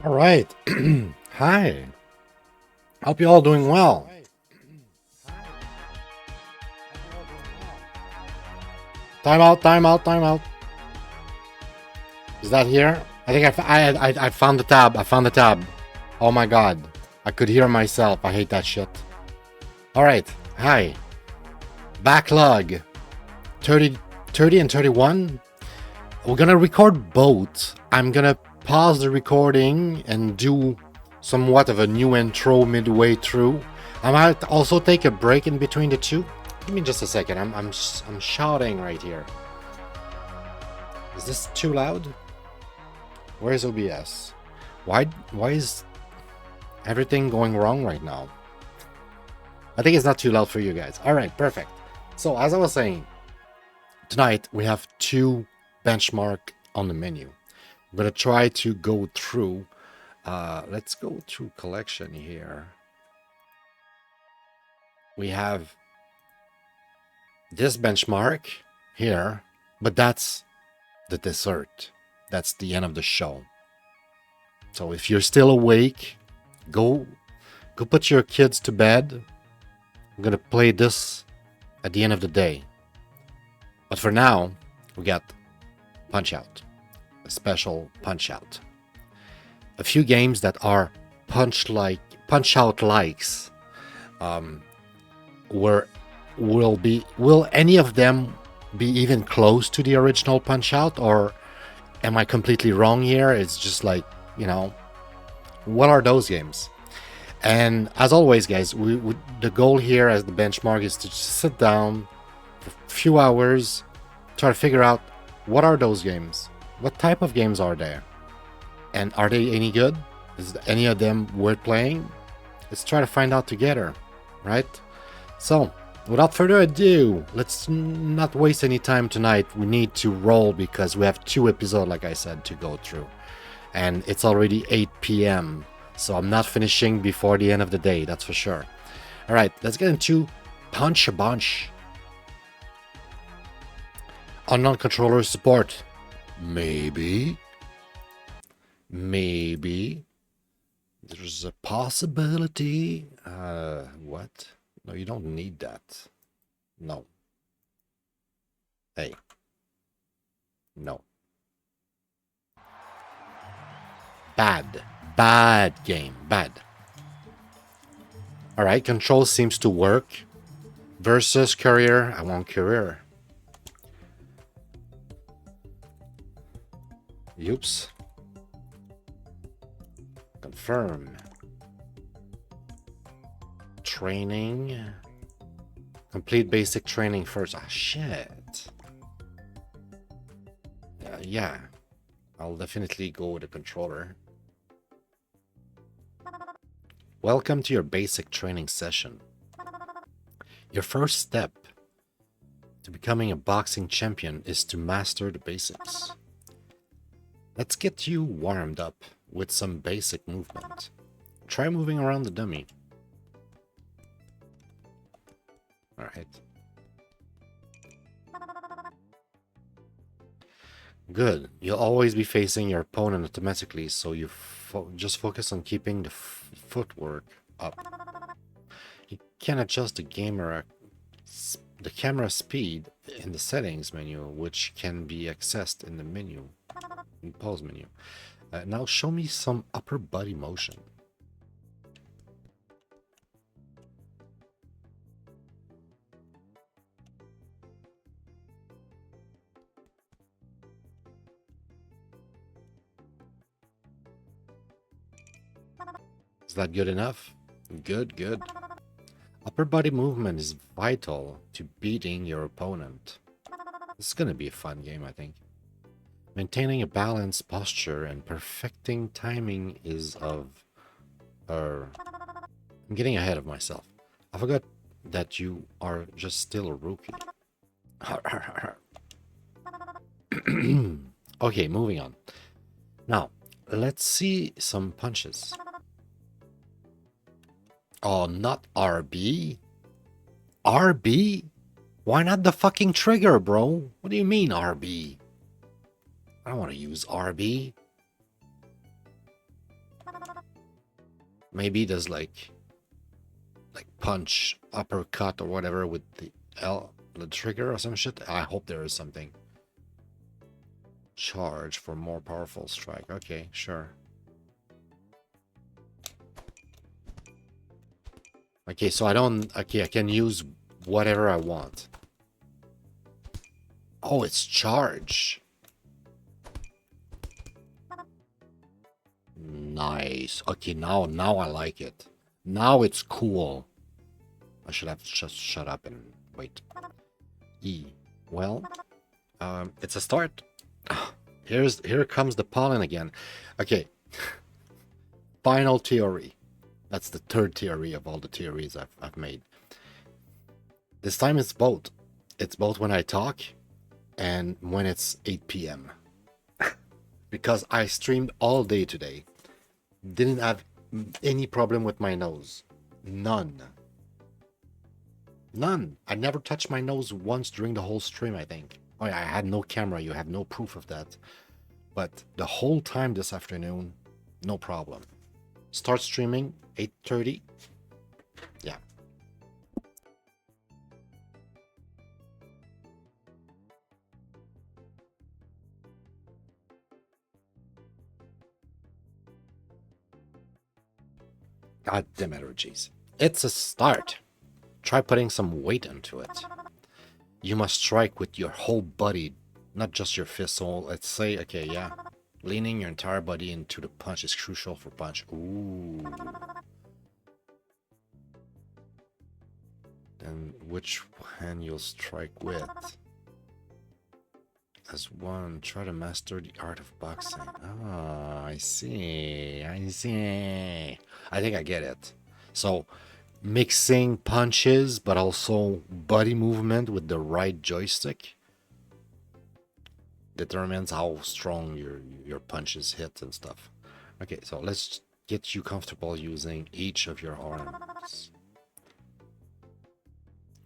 All right. Hi. Hope you all doing well. Time out, time out, time out. Is that here? I think I found the tab. I found the tab. Oh my god. I could hear myself. I hate that shit. All right. Hi. Backlog. 30, 30 and 31. We're going to record both. I'm going to pause the recording and do somewhat of a new intro midway through. I might also take a break in between the two. Give me just a second. I'm shouting right here. Is this too loud? Where's OBS? Why is everything going wrong right now? I think it's not too loud for you guys. All right, perfect. So as I was saying, tonight we have two benchmark on the menu. I'm gonna try to go through. Let's go through collection here. We have this benchmark here, but that's the dessert. That's the end of the show. So if you're still awake, go put your kids to bed. I'm gonna play this at the end of the day. But for now, we got Punch Out, a special Punch Out. A few games that are Punch Out likes. Will any of them be even close to the original Punch Out, or am I completely wrong here? It's just like, you know, what are those games? And as always, guys, the goal here as the benchmark is to just sit down for a few hours, try to figure out what are those games, what type of games are there, and are they any good? Is any of them worth playing? Let's try to find out together, right? So without further ado, let's not waste any time tonight. We need to roll because we have two episodes, like I said, to go through. And it's already 8 p.m. So I'm not finishing before the end of the day, that's for sure. All right, let's get into Punch a Bunch. Unknown controller support. Maybe. There's a possibility. What? No, you don't need that. No. Hey. No. Bad game. Bad. Alright, control seems to work. Versus career. I want career. Oops. Confirm. Training. Complete basic training first. Ah, shit. Yeah. I'll definitely go with a controller. Welcome to your basic training session. Your first step to becoming a boxing champion is to master the basics. Let's get you warmed up with some basic movement. Try moving around the dummy. Alright. Good. You'll always be facing your opponent automatically, so you just focus on keeping the footwork up. You can adjust the camera speed in the settings menu, which can be accessed in the menu, in pause menu. Now show me some upper body motion. Is that good enough? Good. Upper body movement is vital to beating your opponent. This is gonna be a fun game, I think. Maintaining a balanced posture and perfecting timing is of... I'm getting ahead of myself. I forgot that you are just still a rookie. Okay, moving on. Now, let's see some punches. Oh, not RB. RB? Why not the fucking trigger, bro? What do you mean RB? I don't want to use RB. Maybe there's like punch, uppercut, or whatever with the trigger or some shit. I hope there is something. Charge for more powerful strike. Okay, sure. Okay, so I don't... Okay, I can use whatever I want. Oh, it's charge. Nice. Okay, now I like it. Now it's cool. I should have just shut up and wait. E. Well, it's a start. Here comes the pollen again. Okay. Final theory. That's the third theory of all the theories I've made. This time it's both. It's both when I talk and when it's 8 p.m. Because I streamed all day today. Didn't have any problem with my nose. None. None. I never touched my nose once during the whole stream, I think. Oh yeah, I had no camera. You have no proof of that. But the whole time this afternoon, no problem. Start streaming, 8:30. Yeah. God damn it, jeez. It's a start. Try putting some weight into it. You must strike with your whole body, not just your fist. So let's say, okay, yeah. Leaning your entire body into the punch is crucial for punch. Ooh. Then which hand you'll strike with? As one, try to master the art of boxing. Ah, I see. I see. I think I get it. So, mixing punches, but also body movement with the right joystick determines how strong your punches hit and stuff. Okay, so let's get you comfortable using each of your arms.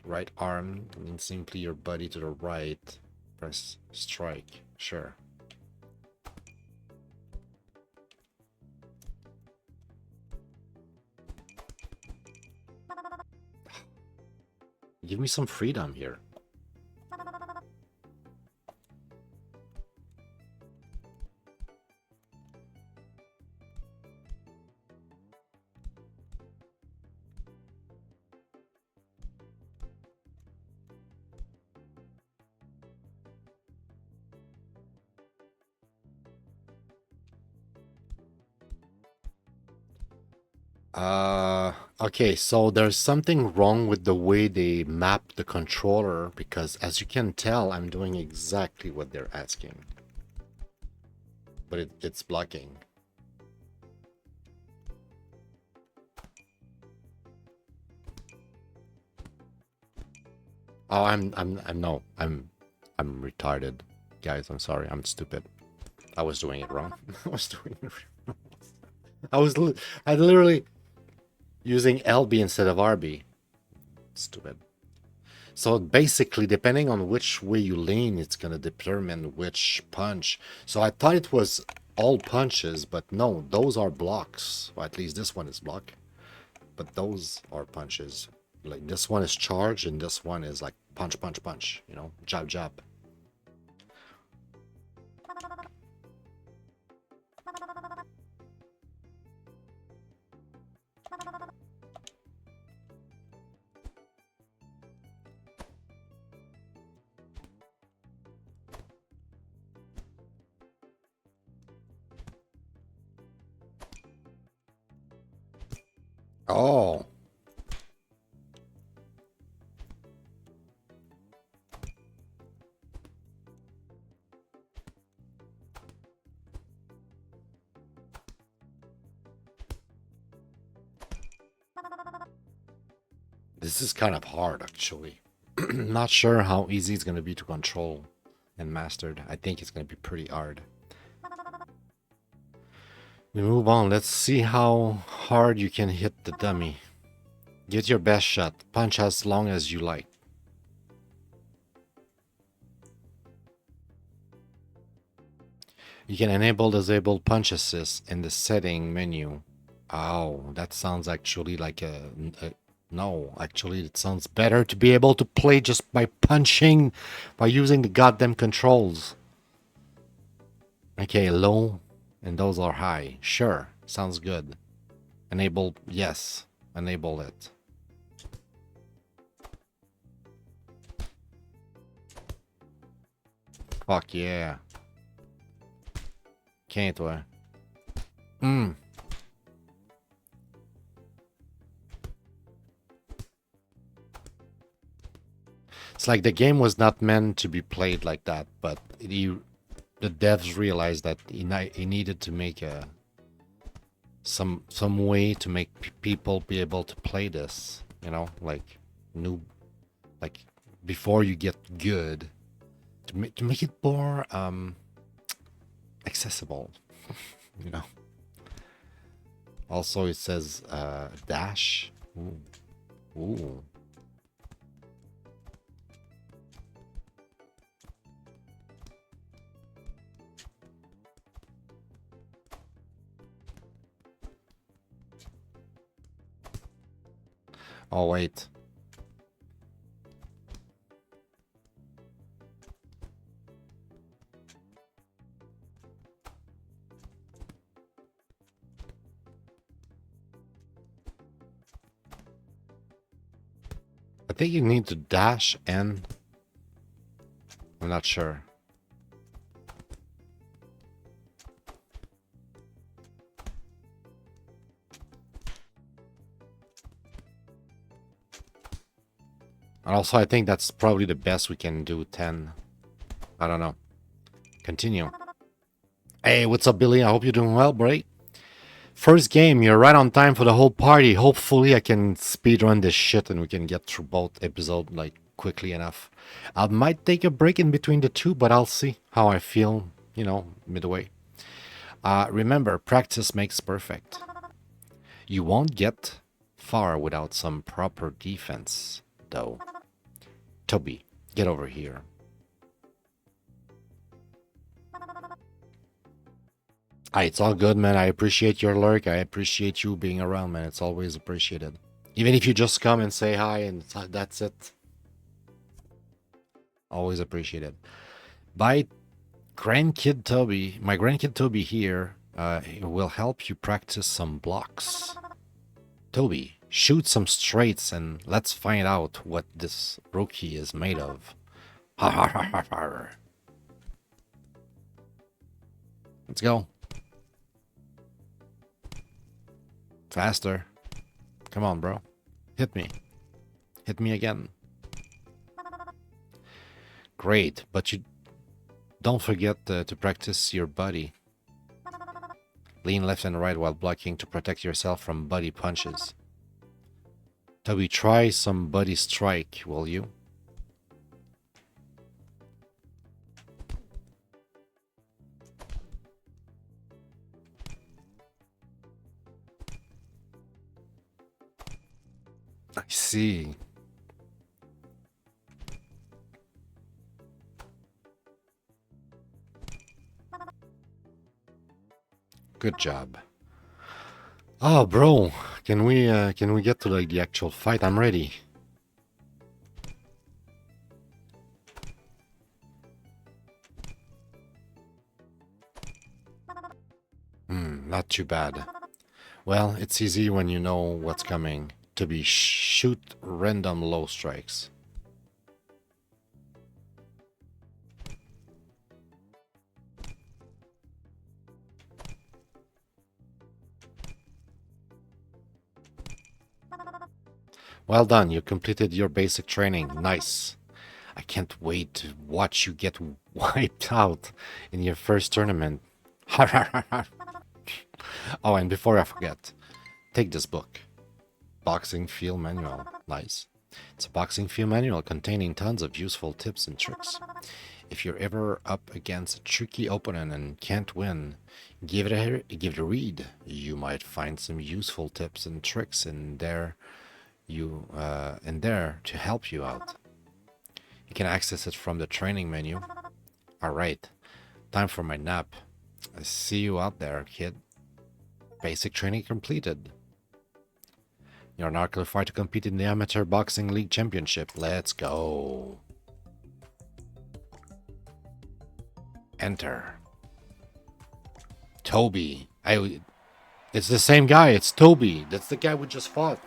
Right arm means simply your body to the right. Press strike. Sure. Give me some freedom here. Okay, so there's something wrong with the way they map the controller because as you can tell, I'm doing exactly what they're asking. But it's blocking. Oh, I'm retarded. Guys, I'm sorry. I'm stupid. I was doing it wrong. I was doing it wrong. I literally using LB instead of RB. Stupid. So basically, depending on which way you lean, it's gonna determine which punch. So I thought it was all punches, but no, those are blocks. Or at least this one is block. But those are punches. Like this one is charge, and this one is like punch, punch, punch. You know, jab, jab. Oh. This is kind of hard, actually. Not sure how easy it's going to be to control and mastered. I think it's going to be pretty hard. We move on. Let's see how hard you can hit the dummy. Get your best shot. Punch as long as you like. You can enable disable punch assist in the setting menu Oh, that sounds actually like a no, actually it sounds better to be able to play just by punching, by using the goddamn controls. Okay, low, and those are high. Sure, sounds good. Enable, yes, enable it. Fuck yeah. Can't we? Hmm. It's like the game was not meant to be played like that, but the devs realized that he needed to make a some way to make people be able to play this, you know, like new, like before you get good, to make it more accessible, you know. Also, it says dash. Ooh. Ooh. Oh wait. I think you need to dash and I'm not sure. And also, I think that's probably the best we can do. 10. I don't know. Continue. Hey, what's up, Billy? I hope you're doing well, bro. First game, you're right on time for the whole party. Hopefully, I can speedrun this shit and we can get through both episodes like quickly enough. I might take a break in between the two, but I'll see how I feel, you know, midway. Remember, practice makes perfect. You won't get far without some proper defense, though. Toby, get over here. It's all good, man. I appreciate your lurk. I appreciate you being around, man. It's always appreciated. Even if you just come and say hi and that's it. Always appreciated. By grandkid Toby, my grandkid Toby here will help you practice some blocks. Toby, shoot some straights and let's find out what this rookie is made of. Ha ha ha ha ha. Let's go. Faster. Come on, bro. Hit me. Hit me again. Great, but you don't forget to practice your body. Lean left and right while blocking to protect yourself from body punches. Toby, try some body strike, will you? I see. Good job. Oh, bro, can we get to like the actual fight? I'm ready. Not too bad. Well, it's easy when you know what's coming. To be shoot random low strikes. Well done, you completed your basic training. Nice. I can't wait to watch you get wiped out in your first tournament. Oh, and before I forget, take this book. Boxing Field Manual. Nice. It's a boxing field manual containing tons of useful tips and tricks. If you're ever up against a tricky opponent and can't win, give it a read. You might find some useful tips and tricks in there to help you out. You can access it from the training menu. All right, time for my nap. I see you out there, kid. Basic training completed. You're now qualified to compete in the Amateur Boxing League Championship. Let's go. Enter. Toby. It's the same guy. It's Toby. That's the guy we just fought.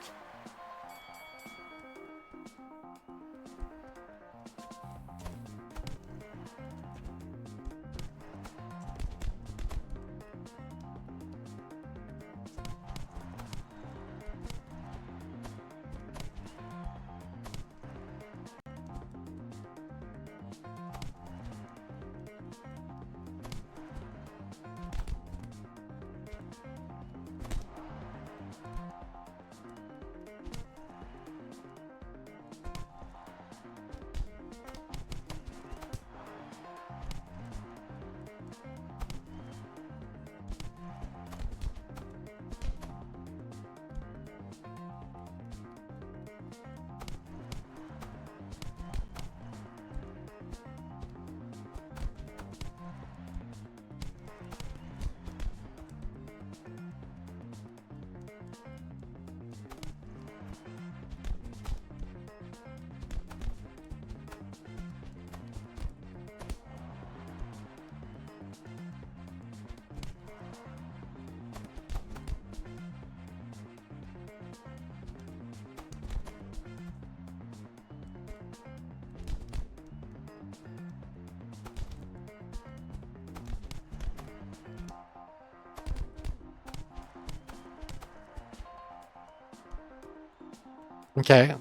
Okay.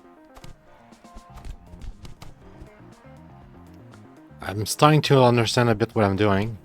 I'm starting to understand a bit what I'm doing.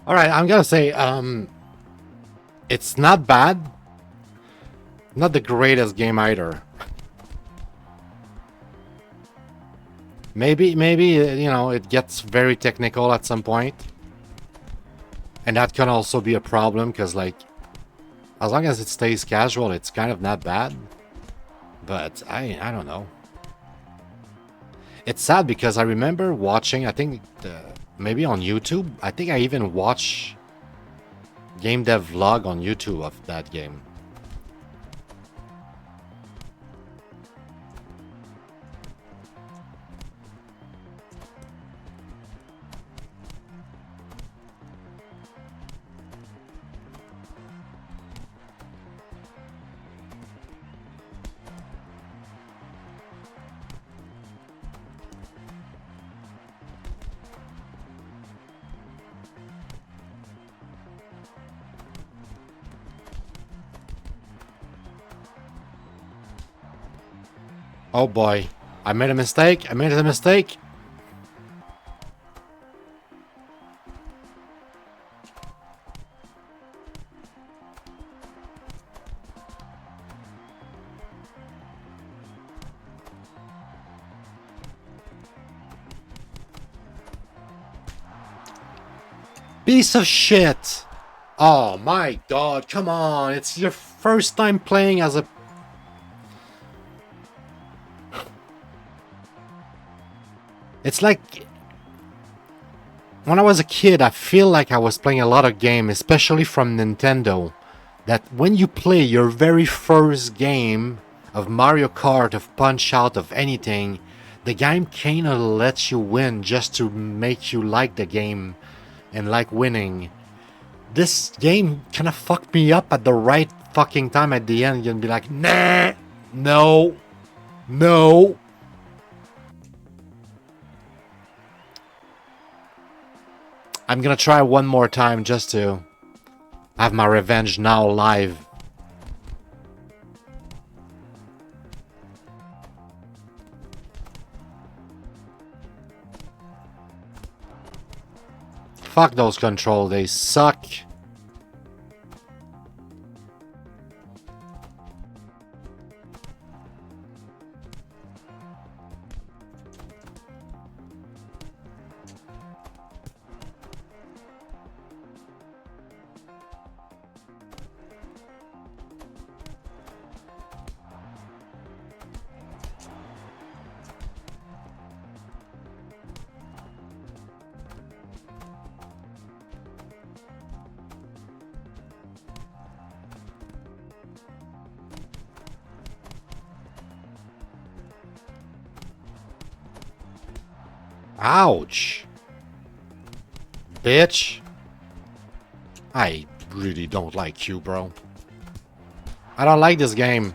All right, I'm gonna say, it's not bad. Not the greatest game either. Maybe, you know, it gets very technical at some point. And that can also be a problem, because, like, as long as it stays casual, it's kind of not bad. But, I don't know. It's sad because I remember watching, I think, maybe on YouTube. I think I even watched game dev vlog on YouTube of that game. Oh boy, I made a mistake. I made a mistake. Piece of shit. Oh my god, come on. It's your first time playing as a... It's like when I was a kid, I feel like I was playing a lot of games, especially from Nintendo, that when you play your very first game of Mario Kart, of Punch Out, of anything, the game kind of lets you win just to make you like the game and like winning. This game kind of fucked me up at the right fucking time at the end. You'd be like, nah, no, no. I'm gonna try one more time just to have my revenge now live. Fuck those controls, they suck. Ouch. Bitch. I really don't like you, bro. I don't like this game.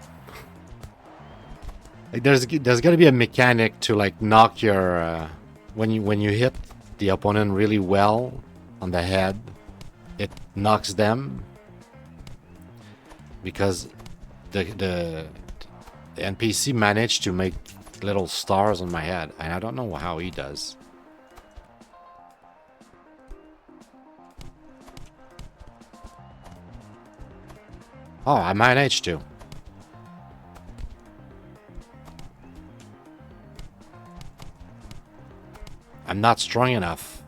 Like, there's gotta be a mechanic to like knock your when you hit the opponent really well on the head, it knocks them because the NPC managed to make little stars on my head, and I don't know how he does. Oh, I managed to. I'm not strong enough.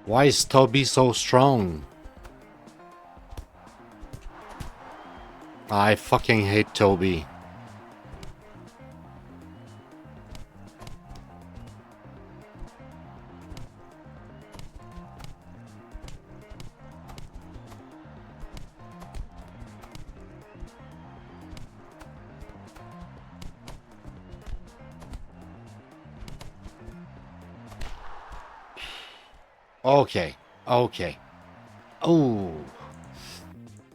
Why is Toby so strong? I fucking hate Toby. Okay, okay. Oh,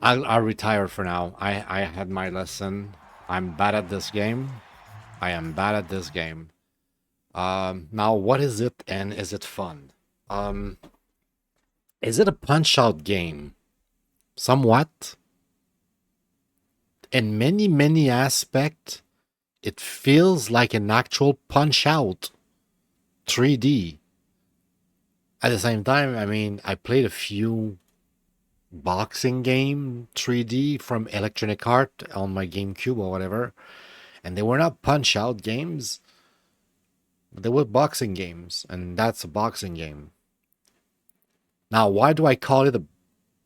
I'll retire for now. I had my lesson. I'm bad at this game. I am bad at this game. Now what is it and is it fun? Um, is it a punch-out game? Somewhat. In many aspects, it feels like an actual punch-out 3D. At the same time, I mean, I played a few boxing game 3D from Electronic Art on my GameCube or whatever, and they were not punch-out games. They were boxing games, and that's a boxing game. Now, why do I call it a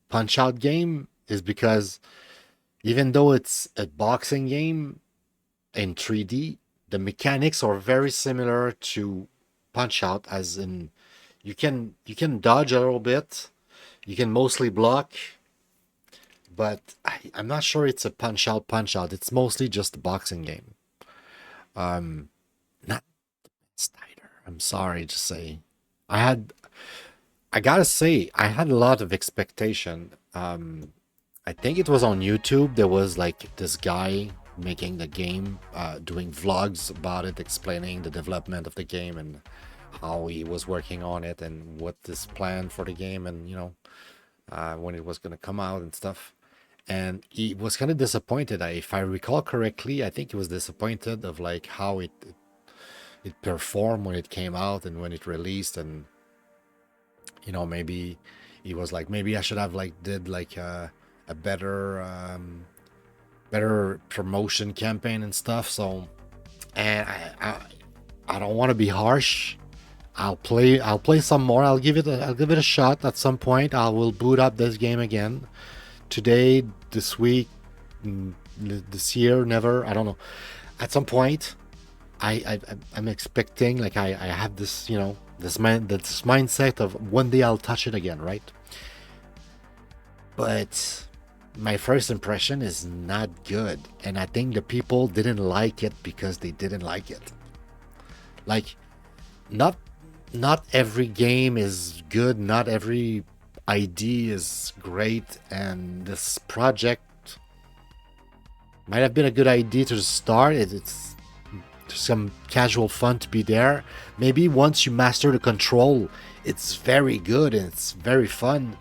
punch-out game? Is because even though it's a boxing game in 3D, the mechanics are very similar to Punch-Out, as in you can dodge a little bit, you can mostly block, but I'm not sure it's a Punch-Out. It's mostly just a boxing game. Not Snyder. I'm sorry to say. I had I gotta say, I had a lot of expectation. I think it was on YouTube. There was like this guy making the game, doing vlogs about it, explaining the development of the game and how he was working on it and what his plan for the game and when it was gonna come out and stuff. And he was kind of disappointed. If I recall correctly, I think he was disappointed of like how it performed when it came out and when it released, and maybe he was like, maybe I should have like did like a better promotion campaign and stuff. So, and I don't want to be harsh. I'll play some more. I'll give it a shot at some point. I will boot up this game again today, this week, this year, never. I don't know. At some point, I'm expecting, like, I have this, you know, this mindset of one day I'll touch it again, right? But my first impression is not good, and I think the people didn't like it because they didn't like it. Like, not every game is good, not every ID is great, and this project might have been a good idea to start. It's some casual fun to be there. Maybe once you master the control, it's very good and it's very fun.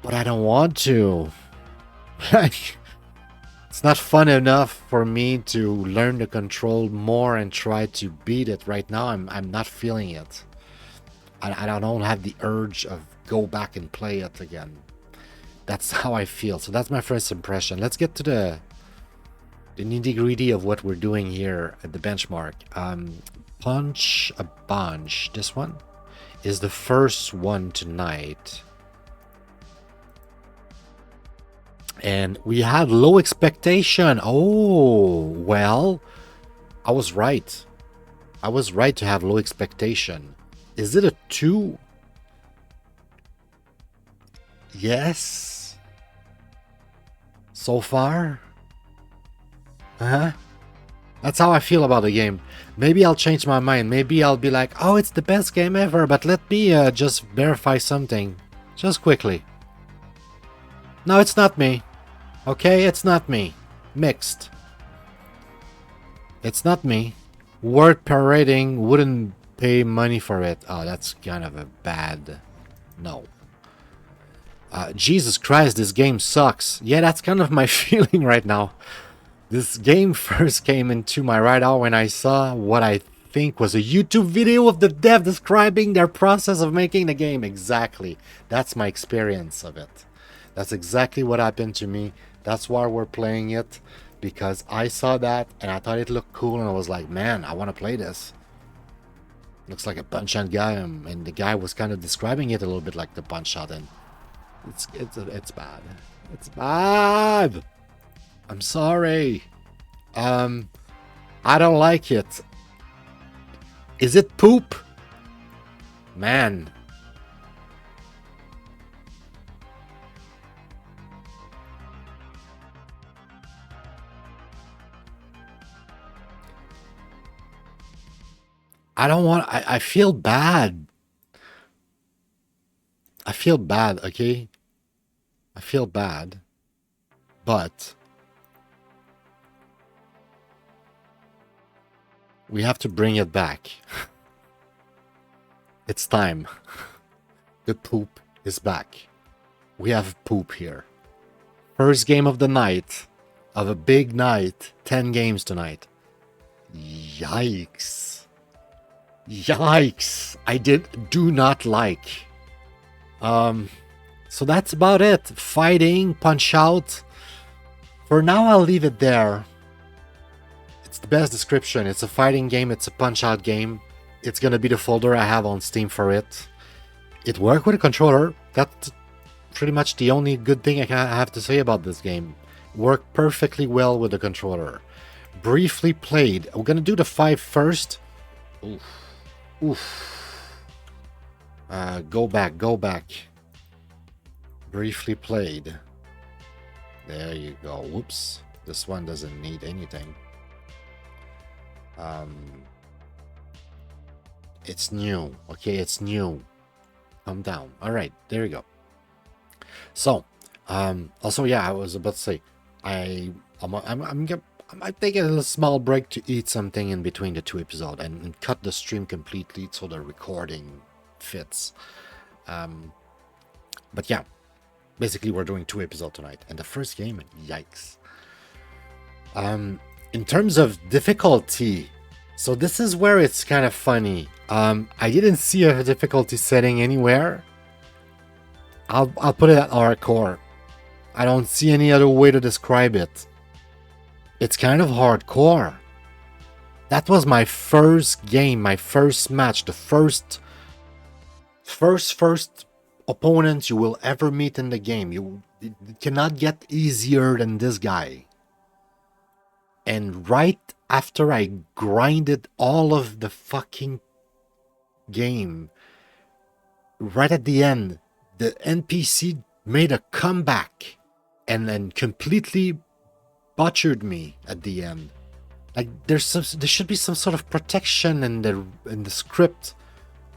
But I don't want to. Like, it's not fun enough for me to learn the control more and try to beat it right now. I'm not feeling it. I don't have the urge of go back and play it again. That's how I feel. So that's my first impression. Let's get to the nitty-gritty of what we're doing here at the benchmark. Punch a Bunch. This one is the first one tonight. And we had low expectation. Oh, well, I was right. I was right to have low expectation. Is it a 2? Yes. So far? Uh-huh. That's how I feel about the game. Maybe I'll change my mind. Maybe I'll be like, oh, it's the best game ever. But let me just verify something. Just quickly. No, it's not me. Okay, it's not me. Mixed. It's not me. Word parading wouldn't pay money for it. Oh, that's kind of a bad... No. Jesus Christ, this game sucks. Yeah, that's kind of my feeling right now. This game first came into my radar when I saw what I think was a YouTube video of the dev describing their process of making the game. Exactly. That's my experience of it. That's exactly what happened to me. That's why we're playing it, because I saw that and I thought it looked cool and I was like, man, I want to play this. Looks like a punch-out guy, and the guy was kind of describing it a little bit like the punch-out, and it's bad. It's bad. I'm sorry. I don't like it. Is it poop? Man. I don't want... I feel bad. I feel bad, okay? I feel bad. But... we have to bring it back. It's time. The poop is back. We have poop here. First game of the night. Of a big night. 10 games tonight. Yikes. Yikes. I do not like. So that's about it. Fighting, punch out. For now, I'll leave it there. It's the best description. It's a fighting game. It's a punch out game. It's gonna be the folder I have on Steam for it. It worked with a controller. That's pretty much the only good thing I have to say about this game. Worked perfectly well with the controller. Briefly played. We're gonna do the 5 first. Oof. Oof. Go back. Briefly played. There you go. Whoops. This one doesn't need anything. It's new. Okay, it's new. Calm down. All right, there you go. So, also, yeah, I was about to say, I'm taking a small break to eat something in between the 2 episodes and cut the stream completely so the recording fits. But yeah, basically we're doing 2 episodes tonight, and the first game, yikes. In terms of difficulty, so this is where it's kind of funny. I didn't see a difficulty setting anywhere. I'll put it at hardcore. I don't see any other way to describe it. It's kind of hardcore. That was my first game, my first match, the first opponent you will ever meet in the game. It cannot get easier than this guy. And right after I grinded all of the fucking game, right at the end, the NPC made a comeback and then completely butchered me at the end. Like there should be some sort of protection in the script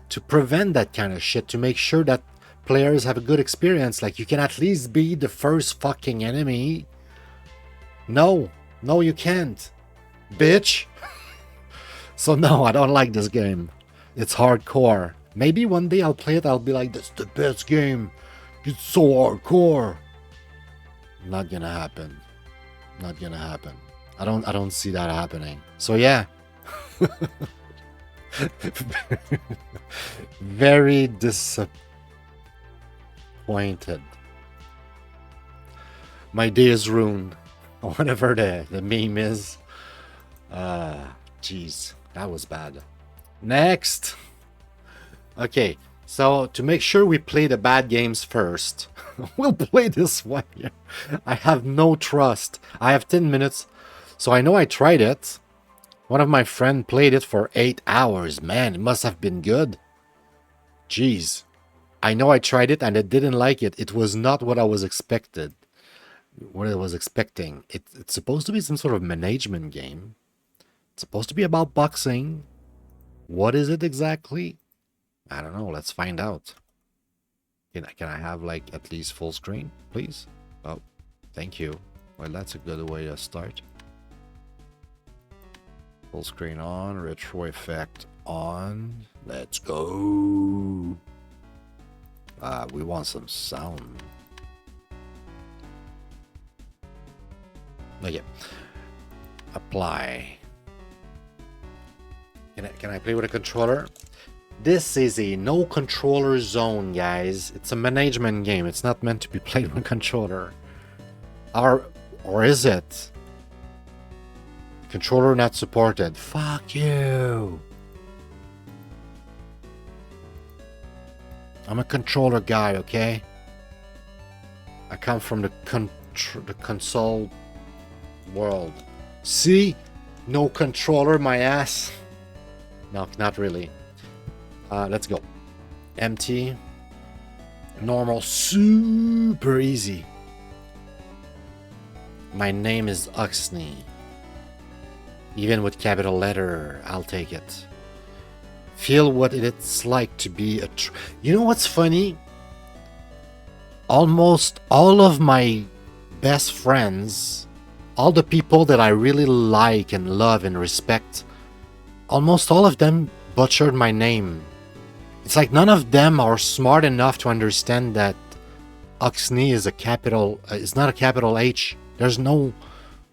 to prevent that kind of shit, to make sure that players have a good experience. Like you can at least be the first fucking enemy. No, you can't, bitch. So no, I don't like this game. It's hardcore. Maybe one day I'll play it, I'll be like, that's the best game. It's so hardcore. Not gonna happen. Not gonna happen. I don't see that happening. So yeah. Very disappointed. My day is ruined. Whatever the meme is. Jeez, that was bad. Next. Okay, so to make sure we play the bad games first, we'll play this one here. I have no trust. I have 10 minutes, so I know I tried it. One of my friends played it for 8 hours. Man, it must have been good. Jeez. I know I tried it and I didn't like it. It was not what I was expecting. It's supposed to be some sort of management game. It's supposed to be about boxing. What is it exactly? I don't know. Let's find out. Can I have like at least full screen, please? Oh, thank you. Well, that's a good way to start. Full screen on, retro effect on. Let's go. We want some sound. Okay. Apply. Can I play with a controller? This is a no controller zone, guys. It's a management game. It's not meant to be played with a controller. Or is it? Controller not supported. Fuck you. I'm a controller guy, okay? I come from the console world. See? No controller, my ass. No, not really. Let's go. Empty. Normal. Super easy. My name is Oxney. Even with capital letter, I'll take it. Feel what it's like to be a... You know what's funny? Almost all of my best friends, all the people that I really like and love and respect, almost all of them butchered my name. It's like none of them are smart enough to understand that Oxney is a capital... it's not a capital H. There's no...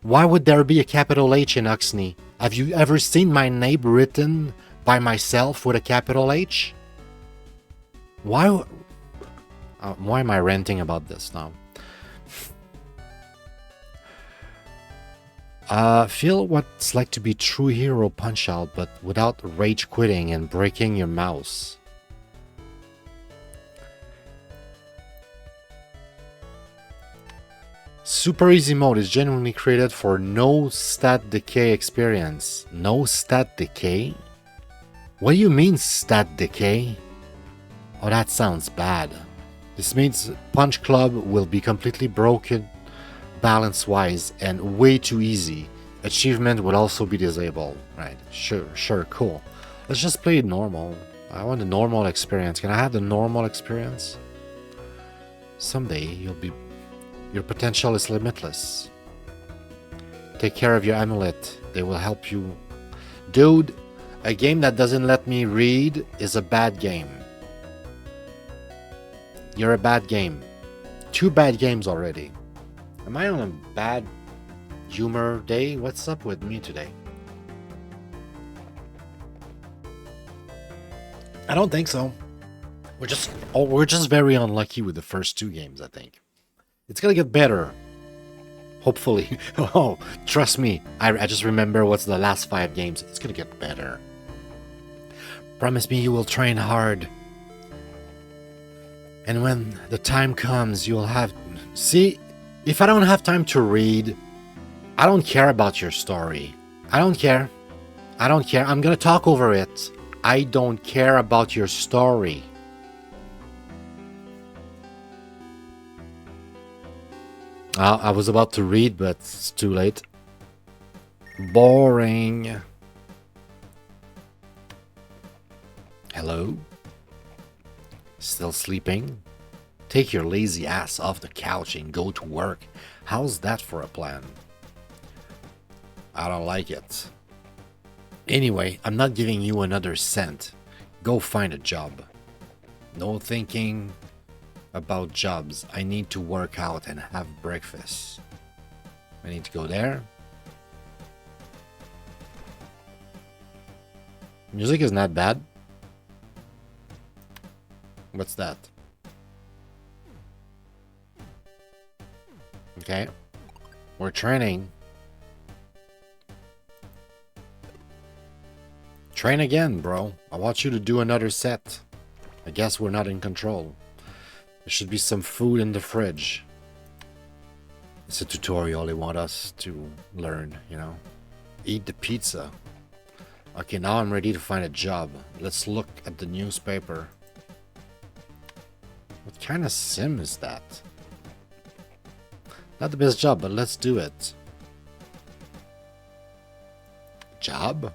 Why would there be a capital H in Oxney? Have you ever seen my name written by myself with a capital H? Why am I ranting about this now? Feel what it's like to be true hero Punch-Out, but without rage quitting and breaking your mouse. Super easy mode is genuinely created for no stat decay experience. No stat decay? What do you mean stat decay? Oh, that sounds bad. This means Punch Club will be completely broken balance-wise and way too easy. Achievement will also be disabled. Right, sure, cool. Let's just play normal. I want the normal experience. Can I have the normal experience? Someday you'll be... Your potential is limitless. Take care of your amulet. They will help you. Dude, a game that doesn't let me read is a bad game. You're a bad game. 2 bad games already. Am I on a bad humor day? What's up with me today? I don't think so. we're just very unlucky with the first 2 games, I think. It's gonna get better. Hopefully. Oh, trust me. I just remember what's the last 5 games. It's gonna get better. Promise me you will train hard. And when the time comes, you'll have... See, if I don't have time to read, I don't care about your story. I don't care. I don't care. I'm gonna talk over it. I don't care about your story. I was about to read, but it's too late. Boring. Hello? Still sleeping? Take your lazy ass off the couch and go to work. How's that for a plan? I don't like it. Anyway, I'm not giving you another cent. Go find a job. No thinking about jobs. I need to work out and have breakfast. I need to go there. Music is not bad. What's that? Okay. We're training. Train again, bro. I want you to do another set. I guess we're not in control. There should be some food in the fridge. It's a tutorial they want us to learn, you know. Eat the pizza. Okay, now I'm ready to find a job. Let's look at the newspaper. What kind of sim is that? Not the best job, but let's do it. Job?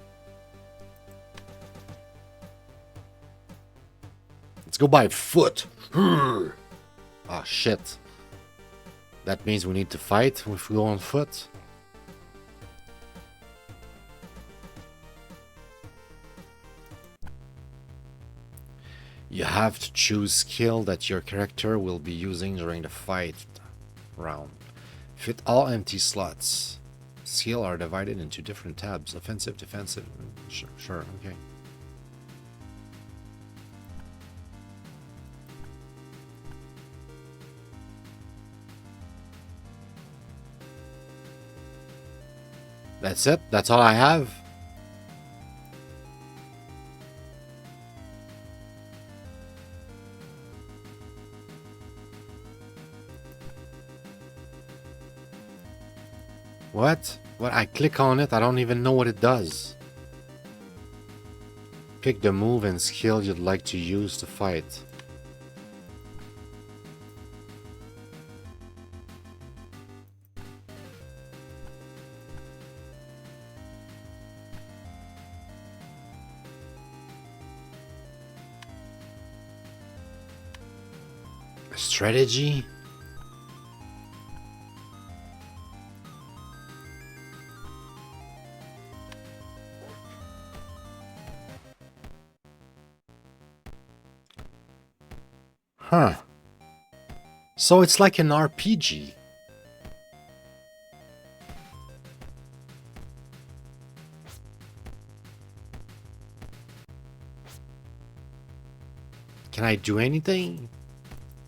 Let's go by foot. Oh shit. That means we need to fight if we go on foot. You have to choose skill that your character will be using during the fight round. Fit all empty slots. Skill are divided into different tabs. Offensive, defensive. Sure, okay. That's it? That's all I have? What? What? I click on it, I don't even know what it does. Pick the move and skill you'd like to use to fight. Strategy? Huh. So it's like an RPG. Can I do anything?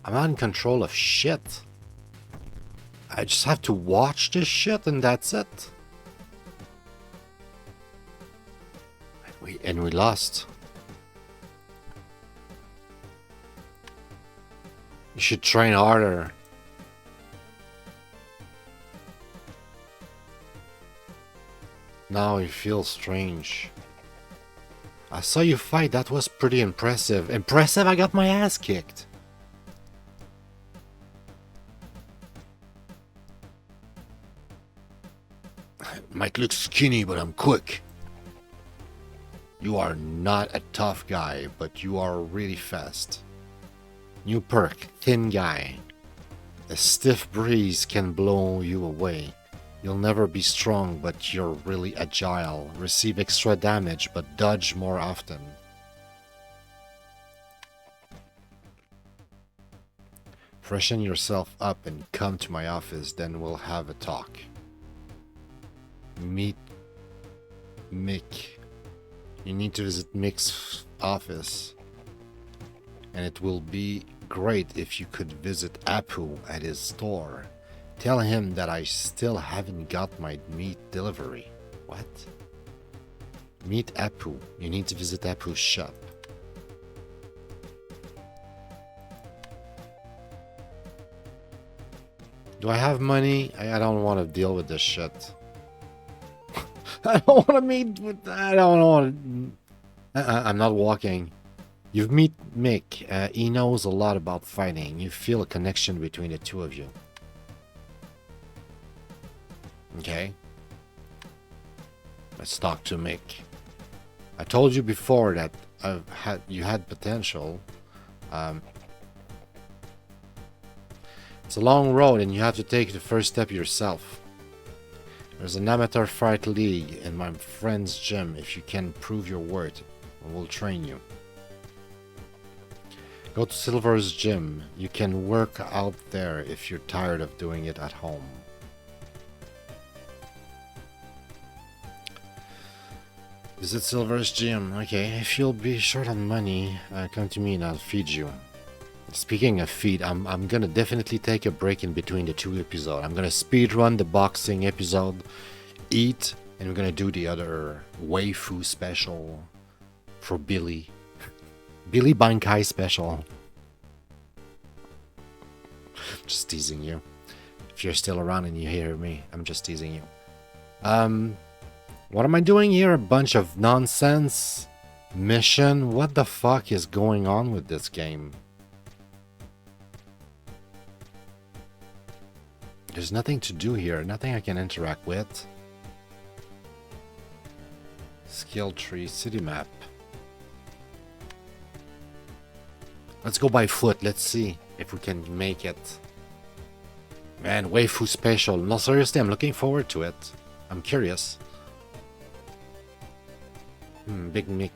I'm not in control of shit. I just have to watch this shit and that's it. And we lost. You should train harder. Now you feel strange. I saw you fight, that was pretty impressive. Impressive? I got my ass kicked. I might look skinny, but I'm quick. You are not a tough guy, but you are really fast. New perk, thin guy. A stiff breeze can blow you away. You'll never be strong, but you're really agile. Receive extra damage, but dodge more often. Freshen yourself up and come to my office, then we'll have a talk. Meet Mick. You need to visit Mick's office. and it will be great if you could visit Apu at his store. Tell him that I still haven't got my meat delivery. What? Meet Apu. You need to visit Apu's shop. Do I have money? I don't want to deal with this shit. I don't want to meet with... I don't want to... I'm not walking. You've met Mick. He knows a lot about fighting. You feel a connection between the two of you. Okay. Let's talk to Mick. I told you before that you had potential. It's a long road and you have to take the first step yourself. There's an amateur fight league in my friend's gym. If you can prove your worth, we'll train you. Go to Silver's gym. You can work out there if you're tired of doing it at home. Visit Silver's gym. Okay, if you'll be short on money, come to me and I'll feed you. Speaking of feed, I'm gonna definitely take a break in between the two episodes. I'm gonna speed run the boxing episode, eat, and we're gonna do the other waifu special for Billy. Billy Bankai special. Just teasing you. If you're still around and you hear me, I'm just teasing you. What am I doing here? A bunch of nonsense mission? What the fuck is going on with this game? There's nothing to do here, nothing I can interact with. Skill tree, city map. Let's go by foot, let's see if we can make it. Man, waifu special. No, seriously, I'm looking forward to it. I'm curious. Big Mick.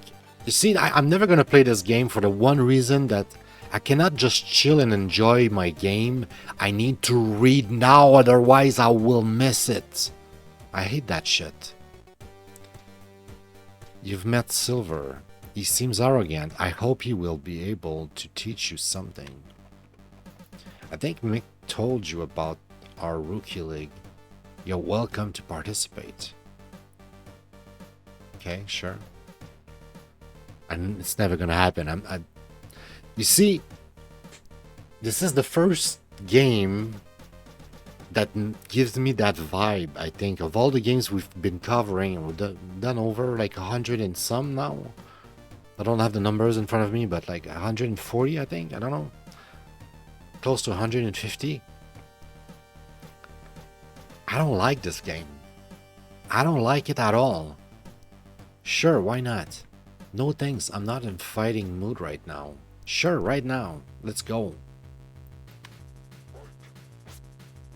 You see, I'm never gonna play this game for the one reason that I cannot just chill and enjoy my game. I need to read now, otherwise I will miss it. I hate that shit. You've met Silver. He seems arrogant. I hope he will be able to teach you something. I think Mick told you about our rookie league. You're welcome to participate. Okay, sure. And it's never gonna happen. You see, this is the first game that gives me that vibe, I think. Of all the games we've been covering, and we've done over like 100 and some now. I don't have the numbers in front of me, but like 140, I think. I don't know. Close to 150. I don't like this game. I don't like it at all. Sure, why not? No thanks, I'm not in fighting mood right now. Sure, right now. Let's go.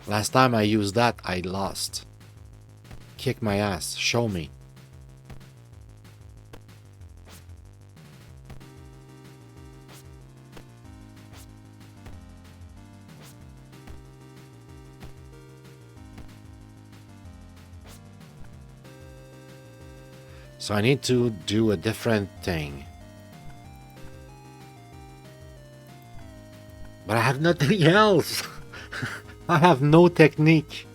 Last time I used that, I lost. Kick my ass. Show me. So I need to do a different thing. But I have nothing else. I have no technique.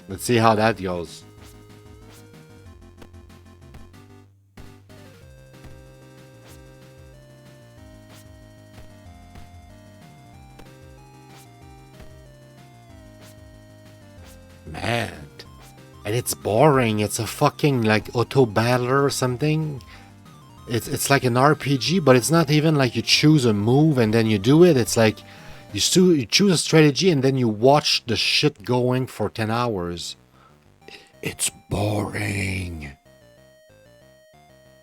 Let's see how that goes. Man, and it's boring. It's a fucking like auto battler or something. It's like an RPG, but it's not even like you choose a move and then you do it. It's like you choose a strategy and then you watch the shit going for 10 hours. It's boring.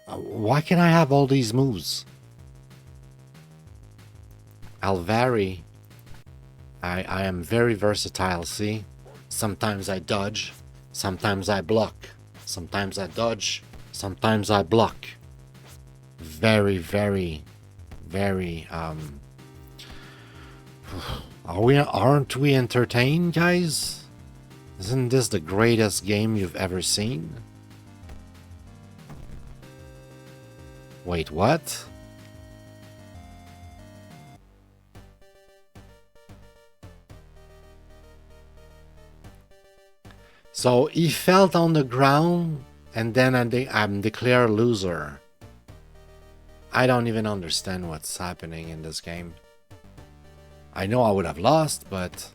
Why can't I have all these moves? I'll vary. I am very versatile, see? Sometimes I dodge, sometimes I block, sometimes I dodge, sometimes I block. Very, very, very, Aren't we entertained, guys? Isn't this the greatest game you've ever seen? Wait, what? So he fell on the ground and then I'm declared loser. I don't even understand what's happening in this game. I know I would have lost, but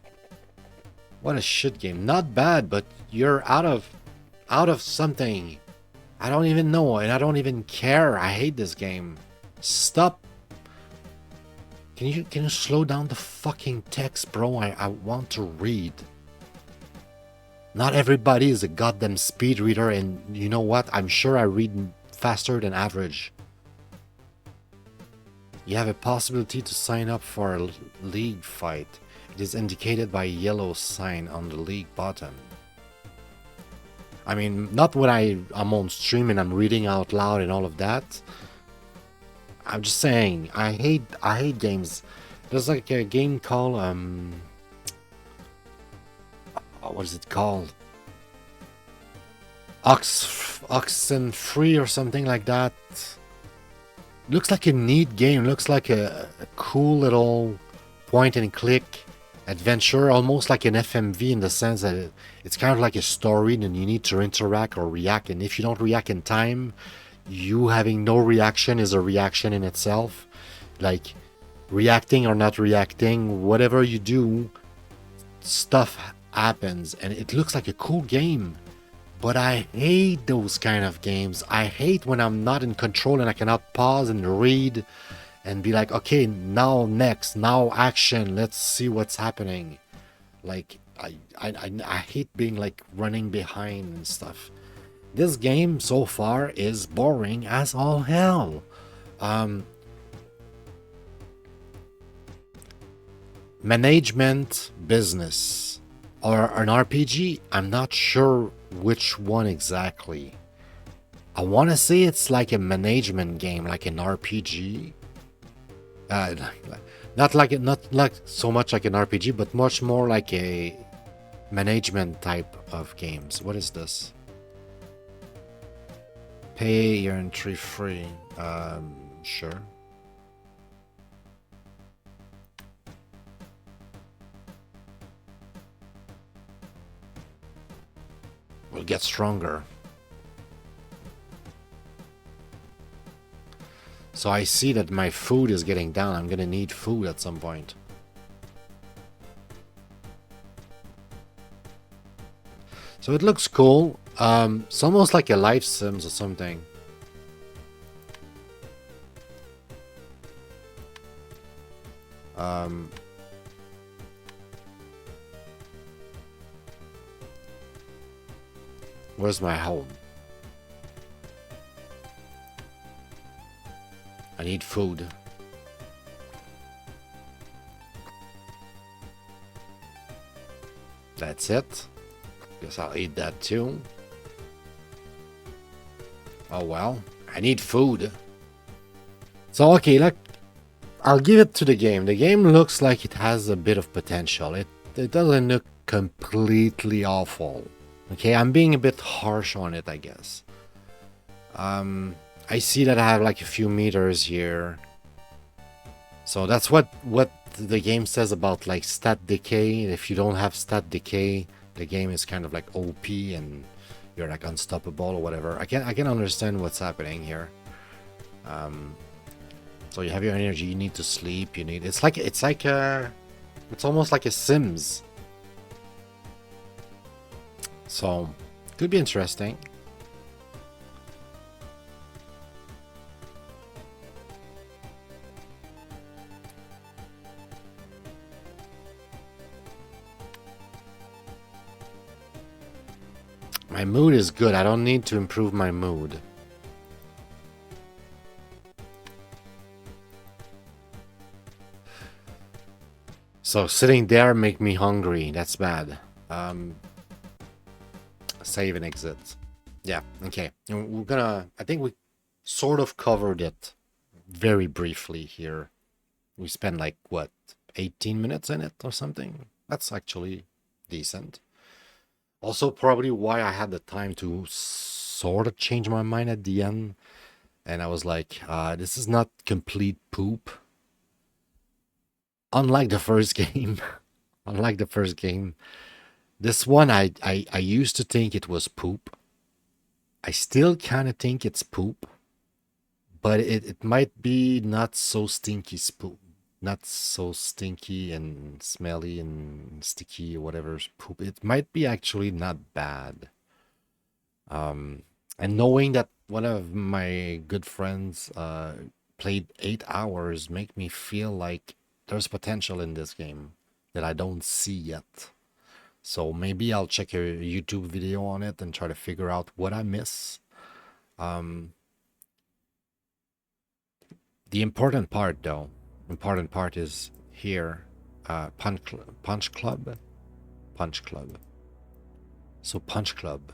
what a shit game. Not bad, but you're out of something. I don't even know, and I don't even care. I hate this game. Stop. Can you slow down the fucking text, bro? I want to read. Not everybody is a goddamn speed reader, and you know what? I'm sure I read faster than average. You have a possibility to sign up for a league fight. It is indicated by a yellow sign on the league button. I mean, not when I'm on stream and I'm reading out loud and all of that. I'm just saying, I hate games. There's like a game called what is it called? Oxenfree or something like that. Looks like a neat game. Looks like a cool little point and click adventure, almost like an FMV in the sense that it's kind of like a story and you need to interact or react, and if you don't react in time, you having no reaction is a reaction in itself. Like reacting or not reacting, whatever you do, stuff happens, and it looks like a cool game. But I hate those kind of games. I hate when I'm not in control and I cannot pause and read and be like, okay, now next, now action, let's see what's happening. Like, I hate being like running behind and stuff. This game so far is boring as all hell. Management business or an RPG, I'm not sure which one exactly. I want to say it's like a management game, like an RPG. Not like so much like an RPG, but much more like a management type of games. What is this? Pay your entry free. Sure. We'll get stronger. So I see that my food is getting down. I'm gonna need food at some point. So it looks cool. It's almost like a Life Sims or something. Where's my home? I need food. That's it. Guess I'll eat that too. Oh well, I need food. So okay, look, I'll give it to the game. The game looks like it has a bit of potential. It doesn't look completely awful. Okay, I'm being a bit harsh on it, I guess. I see that I have like a few meters here. So that's what the game says about like stat decay. If you don't have stat decay, the game is kind of like OP and you're like unstoppable or whatever. I can understand what's happening here. So you have your energy, you need to sleep, you need it's almost like a Sims. So could be interesting. My mood is good. I don't need to improve my mood. So sitting there make me hungry. That's bad. Save and exit. Yeah, okay. And we're gonna... I think we sort of covered it very briefly here. We spent like, what, 18 minutes in it or something. That's actually decent. Also, probably why I had the time to sort of change my mind at the end. And I was like, this is not complete poop. Unlike the first game. Unlike the first game. This one, I used to think it was poop. I still kind of think it's poop. But it might be not so stinky poop. Not so stinky and smelly and sticky or whatever poop. It might be actually not bad. And knowing that one of my good friends played 8 hours make me feel like there's potential in this game that I don't see yet. So maybe I'll check a YouTube video on it and try to figure out what I miss. The important part, though, is here, Punch Club. So Punch Club.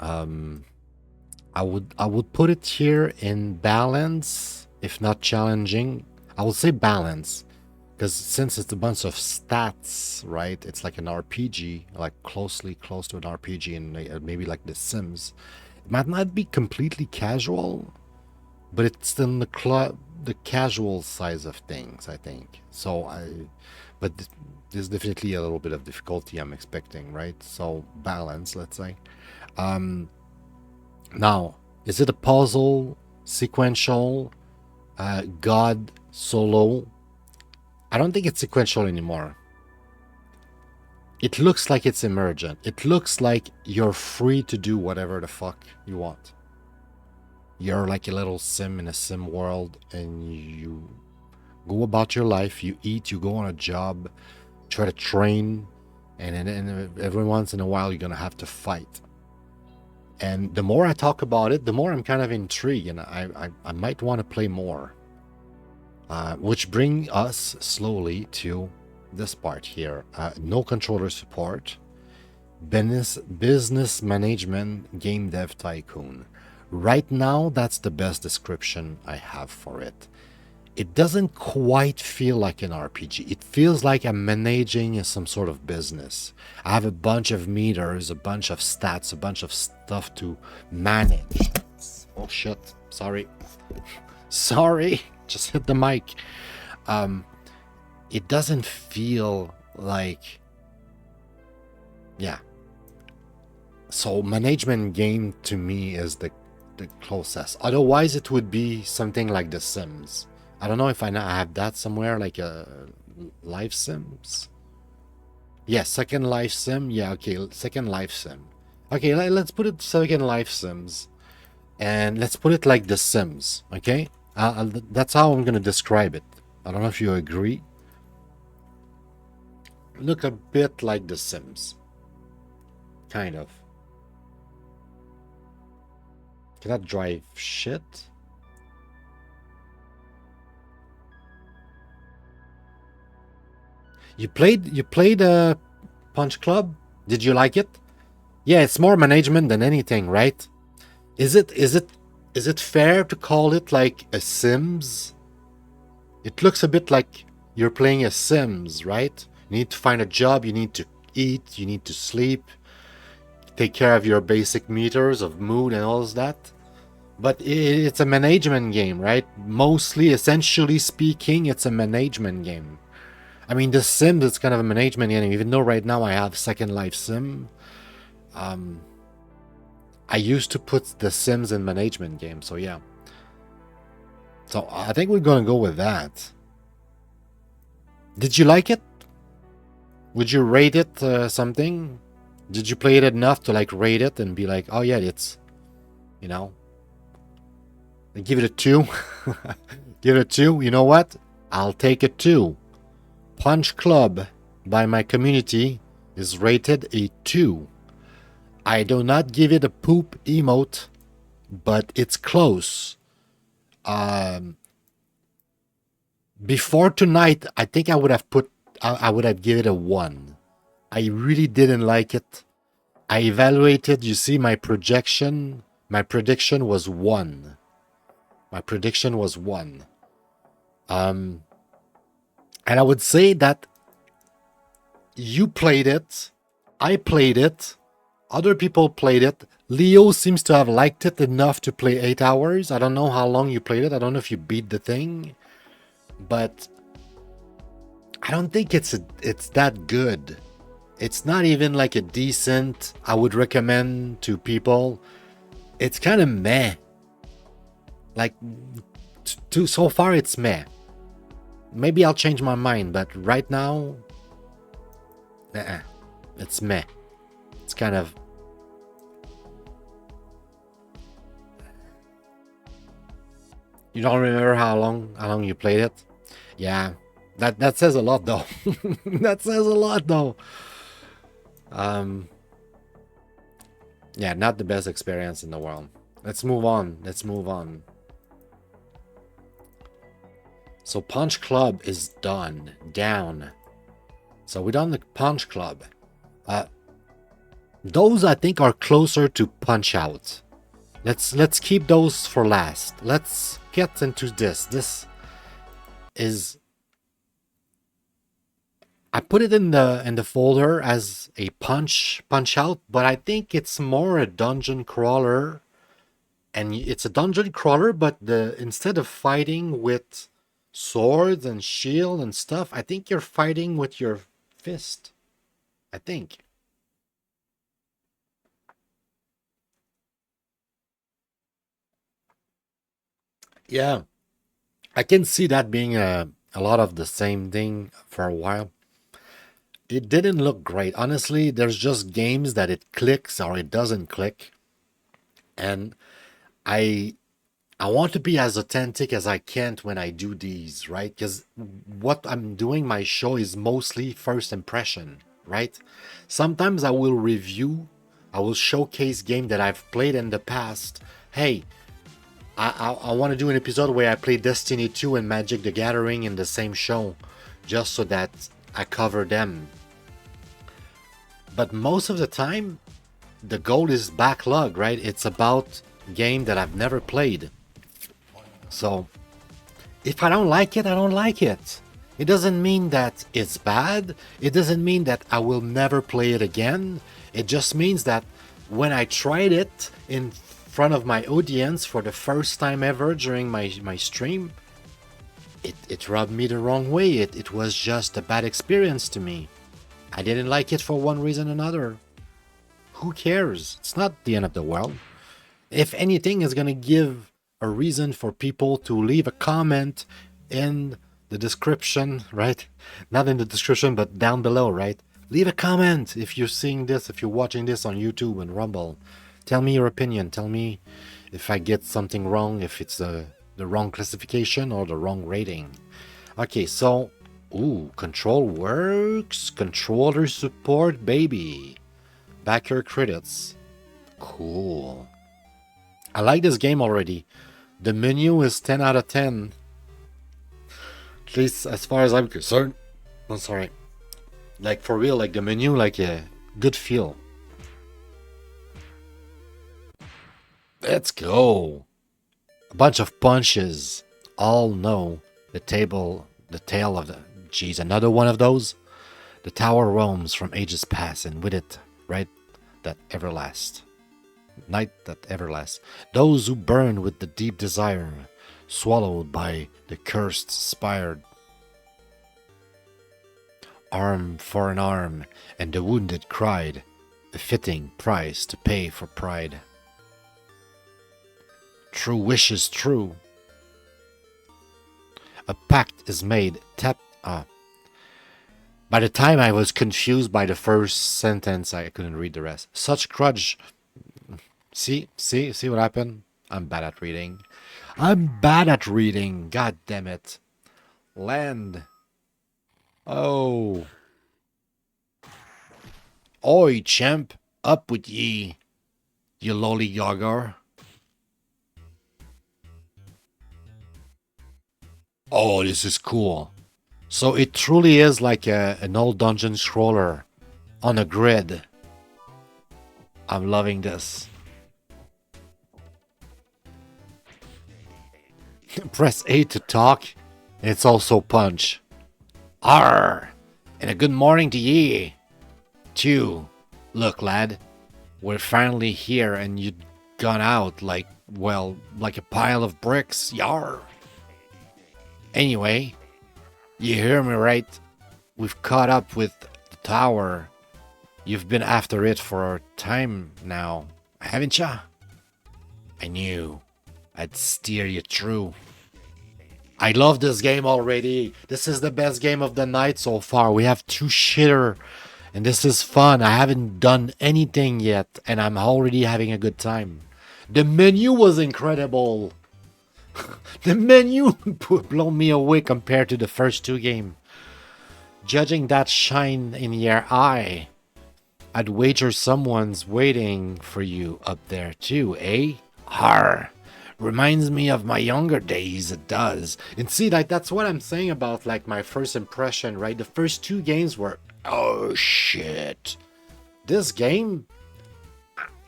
I would put it here in balance, if not challenging. I would say balance, because since it's a bunch of stats, right? It's like an RPG, like close to an RPG, and maybe like The Sims. It might not be completely casual, but it's in the casual size of things, I think. But there's definitely a little bit of difficulty I'm expecting, right? So balance, let's say. Now, is it a puzzle, sequential, God, solo? I don't think it's sequential anymore. It looks like it's emergent. It looks like you're free to do whatever the fuck you want. You're like a little sim in a sim world, and you go about your life. You eat, you go on a job, try to train, and every once in a while you're gonna have to fight. And the more I talk about it, the more I'm kind of intrigued, and I might want to play more. Which bring us slowly to this part here. No controller support. Business management game dev tycoon. Right now, that's the best description I have for it. It doesn't quite feel like an RPG. It feels like I'm managing some sort of business. I have a bunch of meters, a bunch of stats, a bunch of stuff to manage. Oh shit, sorry. Sorry, just hit the mic. It doesn't feel like... Yeah. So management game to me is the closest. Otherwise, it would be something like The Sims. I don't know if I have that somewhere, like a Life Sims. Yeah, Second Life Sim. Yeah, okay, Second Life Sim. Okay, let's put it Second Life Sims. And let's put it like The Sims, okay? That's how I'm going to describe it. I don't know if you agree. Look a bit like The Sims. Kind of. Can that drive shit? You played Punch Club? Did you like it? Yeah, it's more management than anything, right? Is it fair to call it like a Sims? It looks a bit like you're playing a Sims, right? You need to find a job, you need to eat, you need to sleep, take care of your basic meters of mood and all of that. But it's a management game, right? Mostly, essentially speaking, it's a management game. I mean, The Sims is kind of a management game, even though right now I have Second Life Sim. I used to put The Sims in management games, so yeah. So I think we're gonna go with that. Did you like it? Would you rate it something? Did you play it enough to like rate it and be like, oh yeah, it's, you know, give it a 2. Give it a 2. You know what? I'll take a 2. Punch Club by my community is rated a 2. I do not give it a poop emote, but it's close. Before tonight, I think I would have given it a 1. I really didn't like it. I evaluated, you see my projection. My prediction was 1. My prediction was 1. And I would say that you played it, I played it, other people played it. Leo seems to have liked it enough to play 8 hours. I don't know how long you played it. I don't know if you beat the thing, but I don't think it's that good. It's not even like a decent, I would recommend to people. It's kind of meh. Like, so far it's meh. Maybe I'll change my mind, but right now, it's meh. It's kind of... You don't remember how long you played it? Yeah, that says a lot though. That says a lot though. Yeah, not the best experience in the world. Let's move on. Let's move on. So Punch Club is down. So we done the Punch Club. Those I think are closer to Punch Out. Let's keep those for last. Let's get into this. This is... I put it in the folder as a Punch Out, but I think it's more a dungeon crawler. And it's a dungeon crawler, but instead of fighting with swords and shield and stuff, I think you're fighting with your fist. I think. Yeah, I can see that being a lot of the same thing for a while. It didn't look great. Honestly, there's just games that it clicks or it doesn't click. And I want to be as authentic as I can when I do these, right? Because what I'm doing, my show is mostly first impression, right? Sometimes I will review, I will showcase game that I've played in the past. Hey, I want to do an episode where I play Destiny 2 and Magic the Gathering in the same show, just so that I cover them. But most of the time, the goal is backlog, right? It's about game that I've never played. So, if I don't like it, I don't like it. It doesn't mean that it's bad. It doesn't mean that I will never play it again. It just means that when I tried it in front of my audience for the first time ever during my stream, it rubbed me the wrong way. It was just a bad experience to me. I didn't like it for one reason or another. Who cares? It's not the end of the world. If anything, it's gonna give a reason for people to leave a comment in the description, right? Not in the description, but down below, right? Leave a comment if you're seeing this, if you're watching this on YouTube and Rumble. Tell me your opinion. Tell me if I get something wrong, if it's the wrong classification or the wrong rating. Okay, so, ooh, control works, controller support, baby. Backer credits. Cool. I like this game already. The menu is 10 out of 10. At least as far as I'm concerned. I'm sorry. Like for real, like the menu, like a good feel. Let's go. A bunch of punches. All know the tail of the... Geez, another one of those? The tower roams from ages past, and with it, right, that everlast. Night that everlasts. Those who burn with the deep desire, swallowed by the cursed spired. Arm for an arm, and the wounded cried, a fitting price to pay for pride. True wish is true. A pact is made. By the time I was confused by the first sentence, I couldn't read the rest. Such grudge. See what happened? I'm bad at reading. God damn it. Land. Oh. Oi, champ. Up with ye, you lollygogger. Oh, this is cool. So it truly is like an old dungeon scroller on a grid. I'm loving this. Press A to talk. It's also punch. Arr! And a good morning to ye, too. Look, lad, we're finally here and you'd gone out like, well, like a pile of bricks. Yar! Anyway, you hear me right? We've caught up with the tower. You've been after it for a time now, haven't ya? I knew I'd steer you through. I love this game already. This is the best game of the night so far. We have 2 shitter, and this is fun. I haven't done anything yet, and I'm already having a good time. The menu was incredible. The menu blew me away compared to the first 2 games. Judging that shine in your eye, I'd wager someone's waiting for you up there too, eh? Har! Reminds me of my younger days, it does. And see, like, that's what I'm saying about, like, my first impression, right? The first 2 games were, oh shit. This game,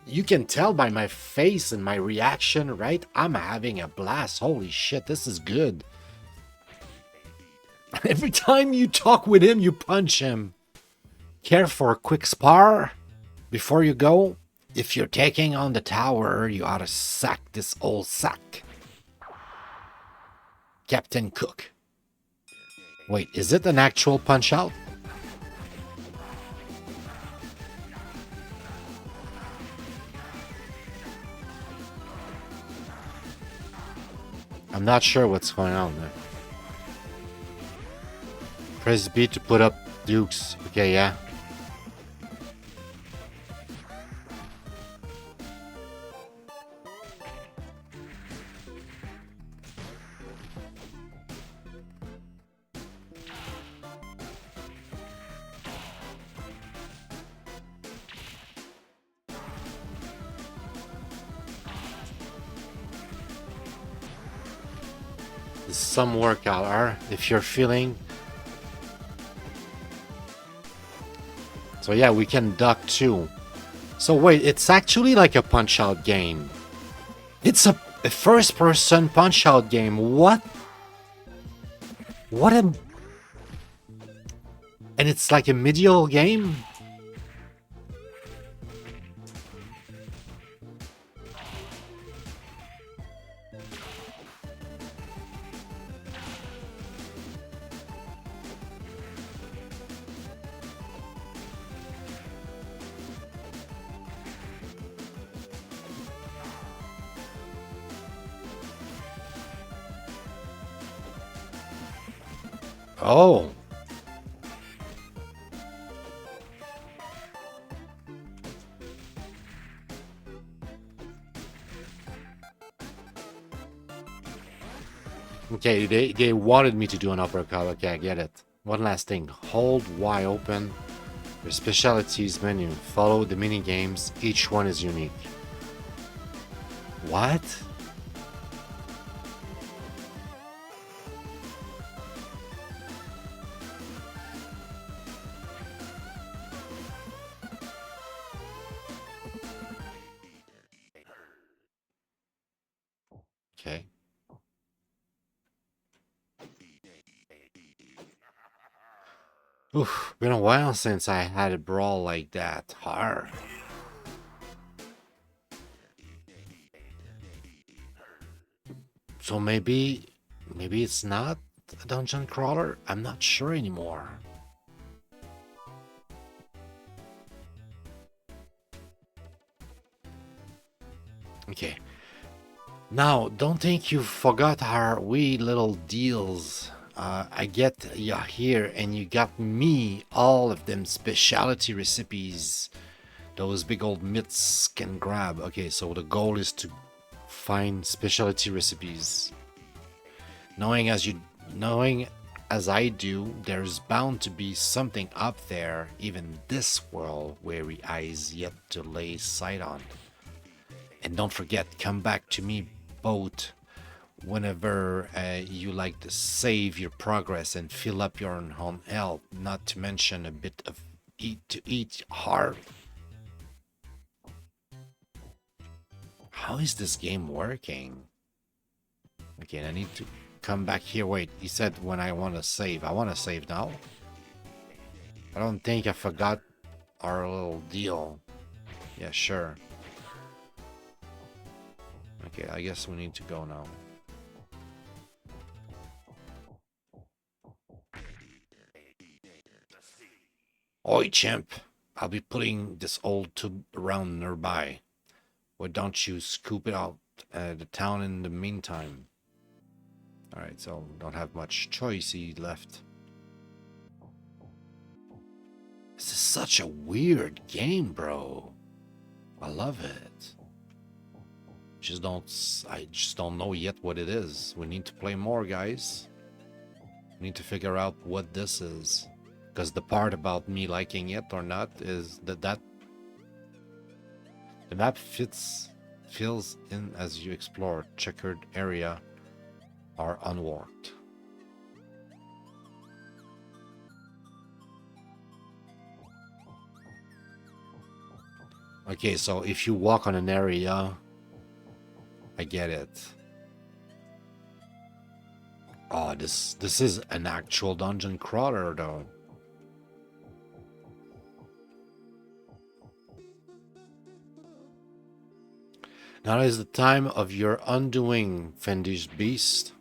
you can tell by my face and my reaction, right? I'm having a blast. Holy shit, this is good. Every time you talk with him, you punch him. Care for a quick spar before you go? If you're taking on the tower, you ought to sack this old sack. Captain Cook. Wait, is it an actual punch out? I'm not sure what's going on there. Press B to put up dukes. Okay, yeah. Some workout, or if you're feeling. So yeah, we can duck too. So wait, it's actually like a punch out game. It's a first person punch out game. What? What a... And it's like a medieval game? Oh. Okay, they wanted me to do an uppercut. Okay, I get it. One last thing. Hold Y open. Your specialties menu. Follow the mini games. Each one is unique. What? Okay. Oof, been a while since I had a brawl like that. Har. So maybe it's not a dungeon crawler? I'm not sure anymore. Okay. Now, don't think you forgot our wee little deals. I get you here and you got me all of them specialty recipes. Those big old mitts can grab. Okay, so the goal is to find specialty recipes. Knowing as I do, there's bound to be something up there, even this world weary eyes yet to lay sight on. And don't forget, come back to me both whenever you like to save your progress and fill up your own health, not to mention a bit of eat hard. How is this game working? Okay, I need to come back here. Wait, he said when I want to save. I want to save now. I don't think I forgot our little deal. Yeah, sure. Okay, I guess we need to go now. Oi, champ. I'll be putting this old tube around nearby. Why don't you scoop it out the town in the meantime? Alright, so don't have much choice left. This is such a weird game, bro. I love it. I just don't know yet what it is. We need to play more, guys. We need to figure out what this is. Because the part about me liking it or not is that the map fills in as you explore. Checkered area are unworked. Okay, so if you walk on an area, I get it. Oh, this is an actual dungeon crawler, though. Now is the time of your undoing, Fendish beast.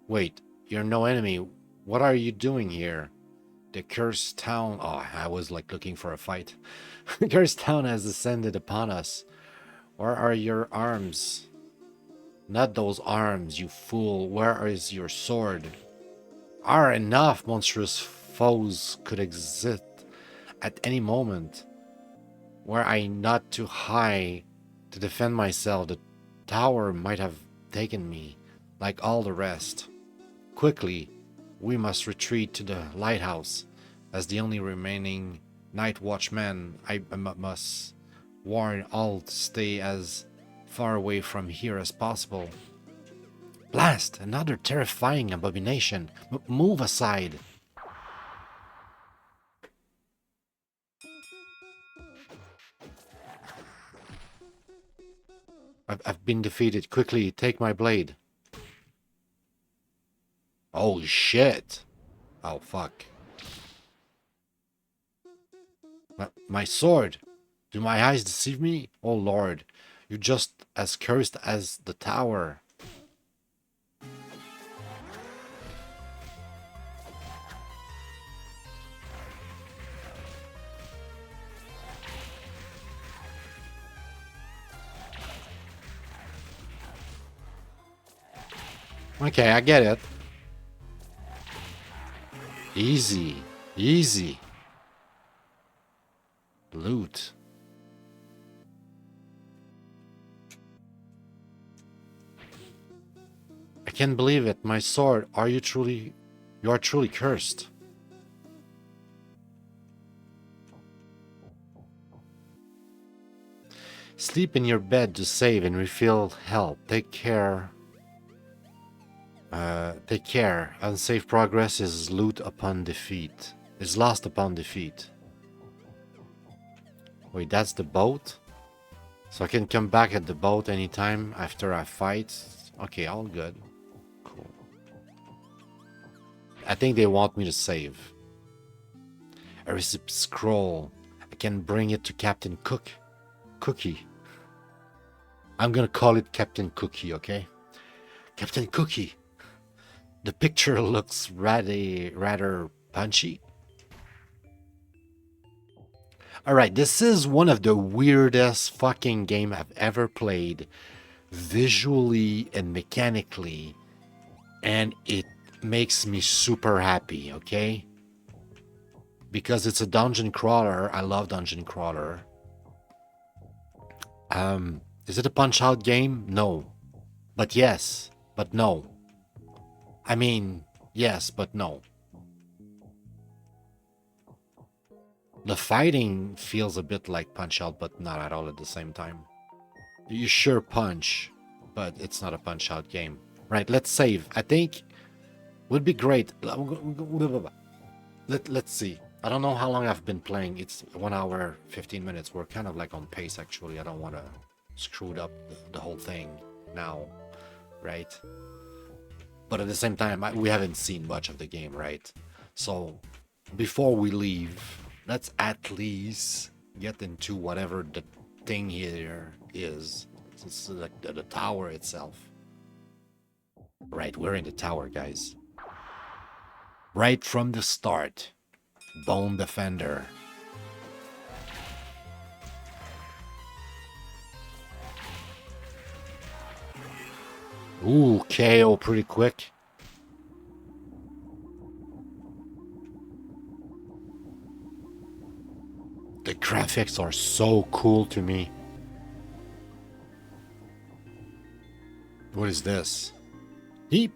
Wait, you're no enemy. What are you doing here? The cursed town... Oh, I was like looking for a fight. The cursed town has descended upon us. Where are your arms? Not those arms, you fool. Where is your sword? Enough monstrous foes could exist at any moment. Were I not too high to defend myself, the tower might have taken me, like all the rest. Quickly, we must retreat to the lighthouse. As the only remaining night watchman, I must warn all to stay as far away from here as possible. Blast! Another terrifying abomination! Move aside! I've been defeated. Quickly, take my blade. Oh, shit. Oh, fuck. My sword. Do my eyes deceive me? Oh, Lord. You're just as cursed as the tower. Okay, I get it. Easy. Easy. Loot. I can't believe it. My sword. You are truly cursed. Sleep in your bed to save and refill health. Take care. Take care. Unsafe progress is loot upon defeat. Is lost upon defeat. Wait, that's the boat? So I can come back at the boat anytime after I fight? Okay, all good. Cool. I think they want me to save. A recipe scroll. I can bring it to Captain Cookie. I'm gonna call it Captain Cookie, okay? Captain Cookie. The picture looks rather punchy. Alright, this is one of the weirdest fucking game I've ever played. Visually and mechanically. And it makes me super happy, okay? Because it's a dungeon crawler. I love dungeon crawler. Is it a punch-out game? No. But yes. But no. I mean, yes, but no. The fighting feels a bit like Punch-Out, but not at all at the same time. You sure punch, but it's not a Punch-Out game. Right, let's save. I think would be great. Let's see. I don't know how long I've been playing. It's 1 hour, 15 minutes. We're kind of like on pace, actually. I don't want to screw up the whole thing now, right? But at the same time, we haven't seen much of the game, right? So before we leave, let's at least get into whatever the thing here is. It's like the tower itself. Right, we're in the tower, guys. Right from the start. Bone Defender. Ooh, KO pretty quick. The graphics are so cool to me. What is this? Heap,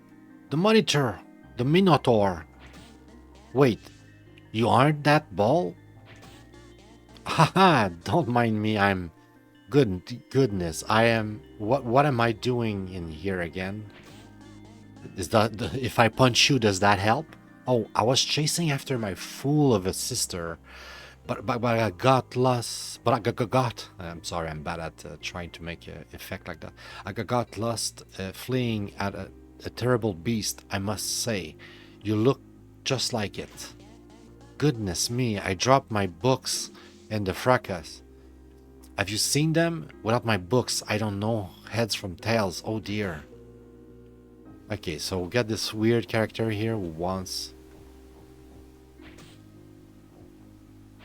the monitor, the Minotaur. Wait, you aren't that ball? Haha, don't mind me, I'm... Goodness, I am... What am I doing in here again? Is that... If I punch you, does that help? Oh, I was chasing after my fool of a sister. But I got lost. But I got. I'm sorry, I'm bad at trying to make an effect like that. I got lost fleeing at a terrible beast, I must say. You look just like it. Goodness me, I dropped my books in the fracas. Have you seen them? Without my books, I don't know heads from tails. Oh dear. Okay, so we got this weird character here who wants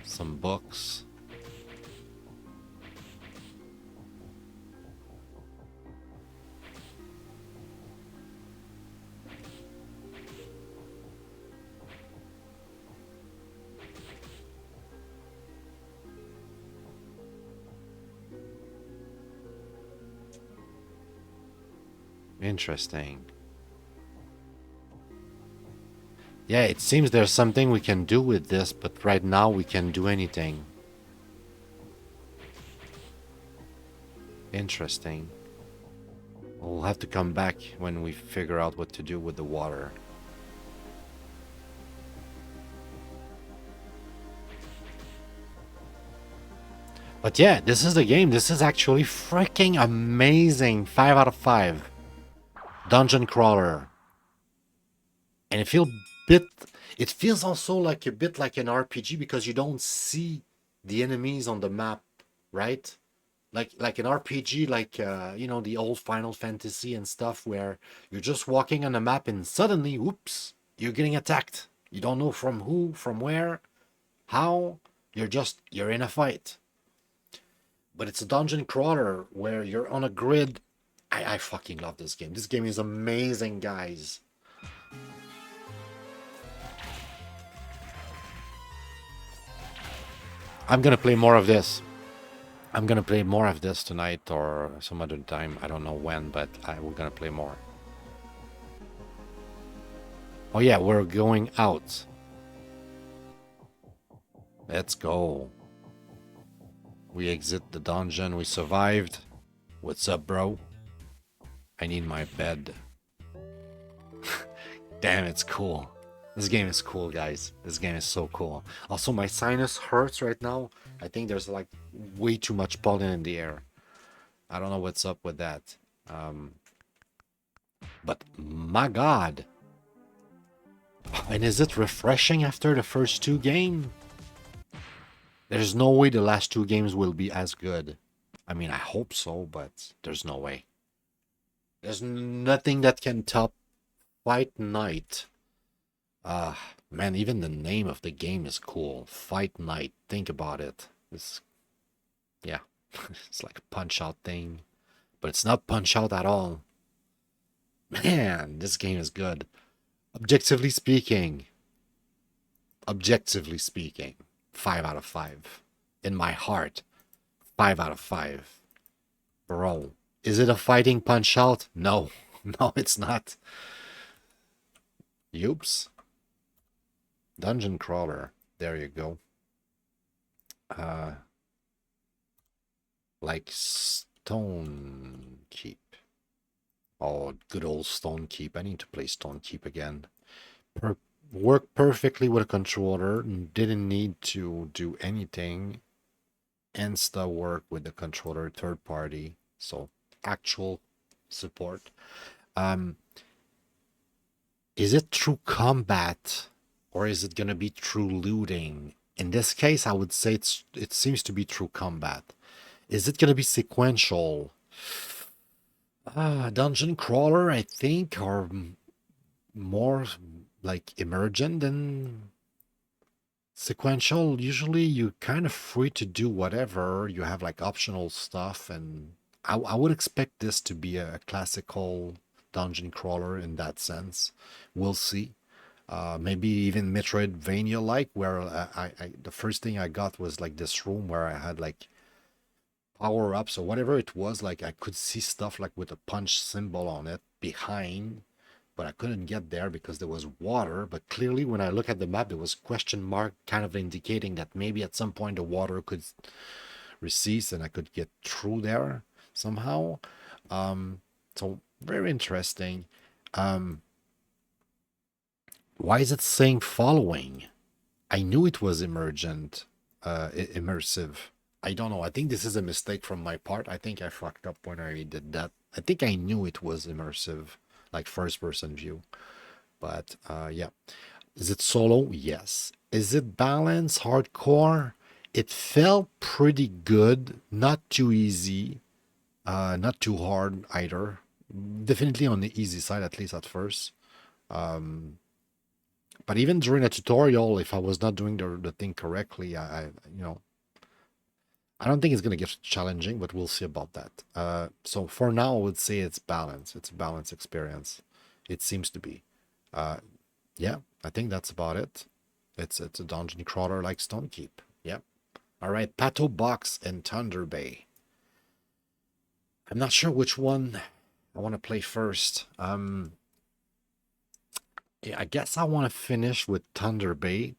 some books. Interesting. Yeah, it seems there's something we can do with this, but right now we can't do anything. Interesting. We'll have to come back when we figure out what to do with the water. But yeah, this is the game. This is actually freaking amazing. 5 out of 5. Dungeon crawler. And it feels also like a bit like an RPG because you don't see the enemies on the map, right? Like an RPG, like you know, the old Final Fantasy and stuff, where you're just walking on a map and suddenly, whoops, you're getting attacked. You don't know from who, from where, how. You're in a fight. But it's a dungeon crawler where you're on a grid. I fucking love this game. This game is amazing, guys. I'm gonna play more of this. I'm gonna play more of this tonight or some other time. I don't know when, but we're gonna play more. Oh yeah, we're going out. Let's go. We exit the dungeon. We survived. What's up, bro? I need my bed. Damn, it's cool. This game is cool, guys. This game is so cool. Also, my sinus hurts right now. I think there's like way too much pollen in the air. I don't know what's up with that. But my God. And is it refreshing after the first two games? There's no way the last two games will be as good. I mean, I hope so, but there's no way. There's nothing that can top Fight Night. Man, even the name of the game is cool. Fight Night. Think about it. It's, yeah, it's like a Punch-Out thing. But it's not Punch-Out at all. Man, this game is good. Objectively speaking, 5 out of 5. In my heart, 5 out of 5. Bro, is it a fighting Punch-Out? No, no, it's not. Oops. Dungeon crawler. There you go. Like Stone Keep. Oh, good old Stone Keep. I need to play Stone Keep again. Worked perfectly with a controller. Didn't need to do anything. Insta work with the controller, third party. So actual support. Is it true combat or is it gonna be true looting? In this case, I would say it seems to be true combat. Is it gonna be sequential? Dungeon crawler, I think, or more like emergent than sequential. Usually you're kind of free to do whatever. You have like optional stuff, and I would expect this to be a classical dungeon crawler in that sense. We'll see. Maybe even Metroidvania like, where the first thing I got was like this room where I had like power ups or whatever it was. Like I could see stuff like with a punch symbol on it behind, but I couldn't get there because there was water. But clearly, when I look at the map, there was question mark kind of indicating that maybe at some point the water could recede and I could get through there somehow. So very interesting. Why is it saying following? I knew it was emergent, immersive. I don't know. I think this is a mistake from my part. I think I fucked up when I did that. I think I knew it was immersive, like first person view. But yeah. Is it solo? Yes. Is it balance, hardcore? It felt pretty good. Not too easy. Not too hard either. Definitely on the easy side, at least at first. But even during a tutorial, if I was not doing the thing correctly, I don't think it's going to get challenging, but we'll see about that. So for now, I would say it's balance. It's a balanced experience. It seems to be. Yeah, I think that's about it. It's a dungeon crawler like Stonekeep. Yeah. All right, Pato Box and Thunder Bay. I'm not sure which one I want to play first. Yeah, I guess I want to finish with Thunder Ray.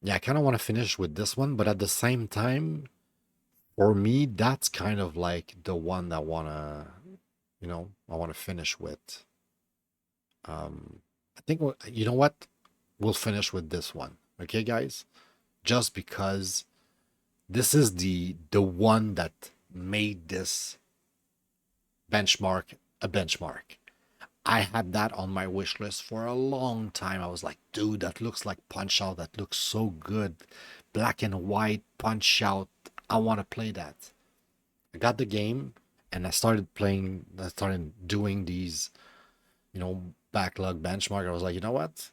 Yeah, I kind of want to finish with this one, but at the same time, for me, that's kind of like the one that I want to finish with. I think you know what? We'll finish with this one. Okay, guys? Just because this is the one that made this benchmark a benchmark. I had that on my wish list for a long time. I was like, dude, that looks like Punch Out. That looks so good. Black and white Punch Out. I want to play that. I got the game and I started doing these, backlog benchmark. I was like, you know what?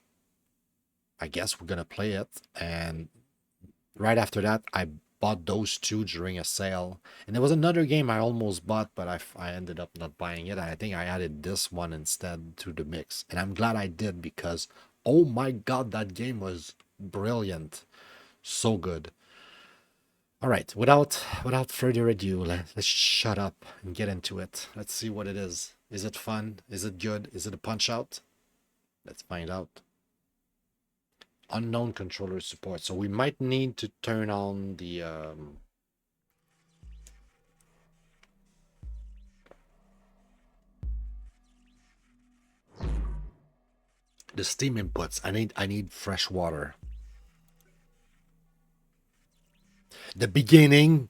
I guess we're going to play it. And right after that, I bought those two during a sale. And there was another game I almost bought, but I ended up not buying it. I think I added this one instead to the mix. And I'm glad I did because, oh my God, that game was brilliant. So good. All right, without further ado, let's shut up and get into it. Let's see what it is. Is it fun? Is it good? Is it a punch out? Let's find out. Unknown controller support. So we might need to turn on the Steam inputs. I need fresh water. The beginning,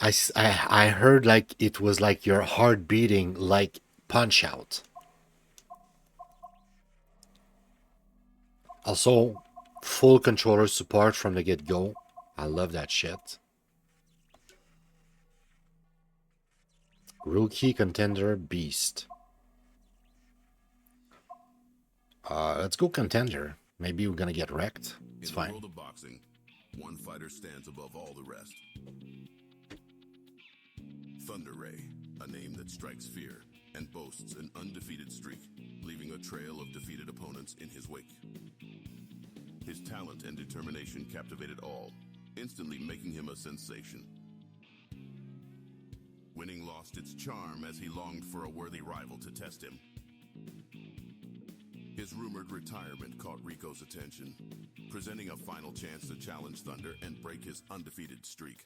I heard like it was like your heart beating like Punch Out. Also, full controller support from the get-go. I love that shit. Rookie contender beast. Let's go contender. Maybe we're gonna get wrecked. It's fine. In the world of boxing, one fighter stands above all the rest. Thunder Ray, a name that strikes fear and boasts an undefeated streak, leaving a trail of defeated opponents in his wake. His talent and determination captivated all, instantly making him a sensation. Winning lost its charm as he longed for a worthy rival to test him. His rumored retirement caught Rico's attention, presenting a final chance to challenge Thunder and break his undefeated streak.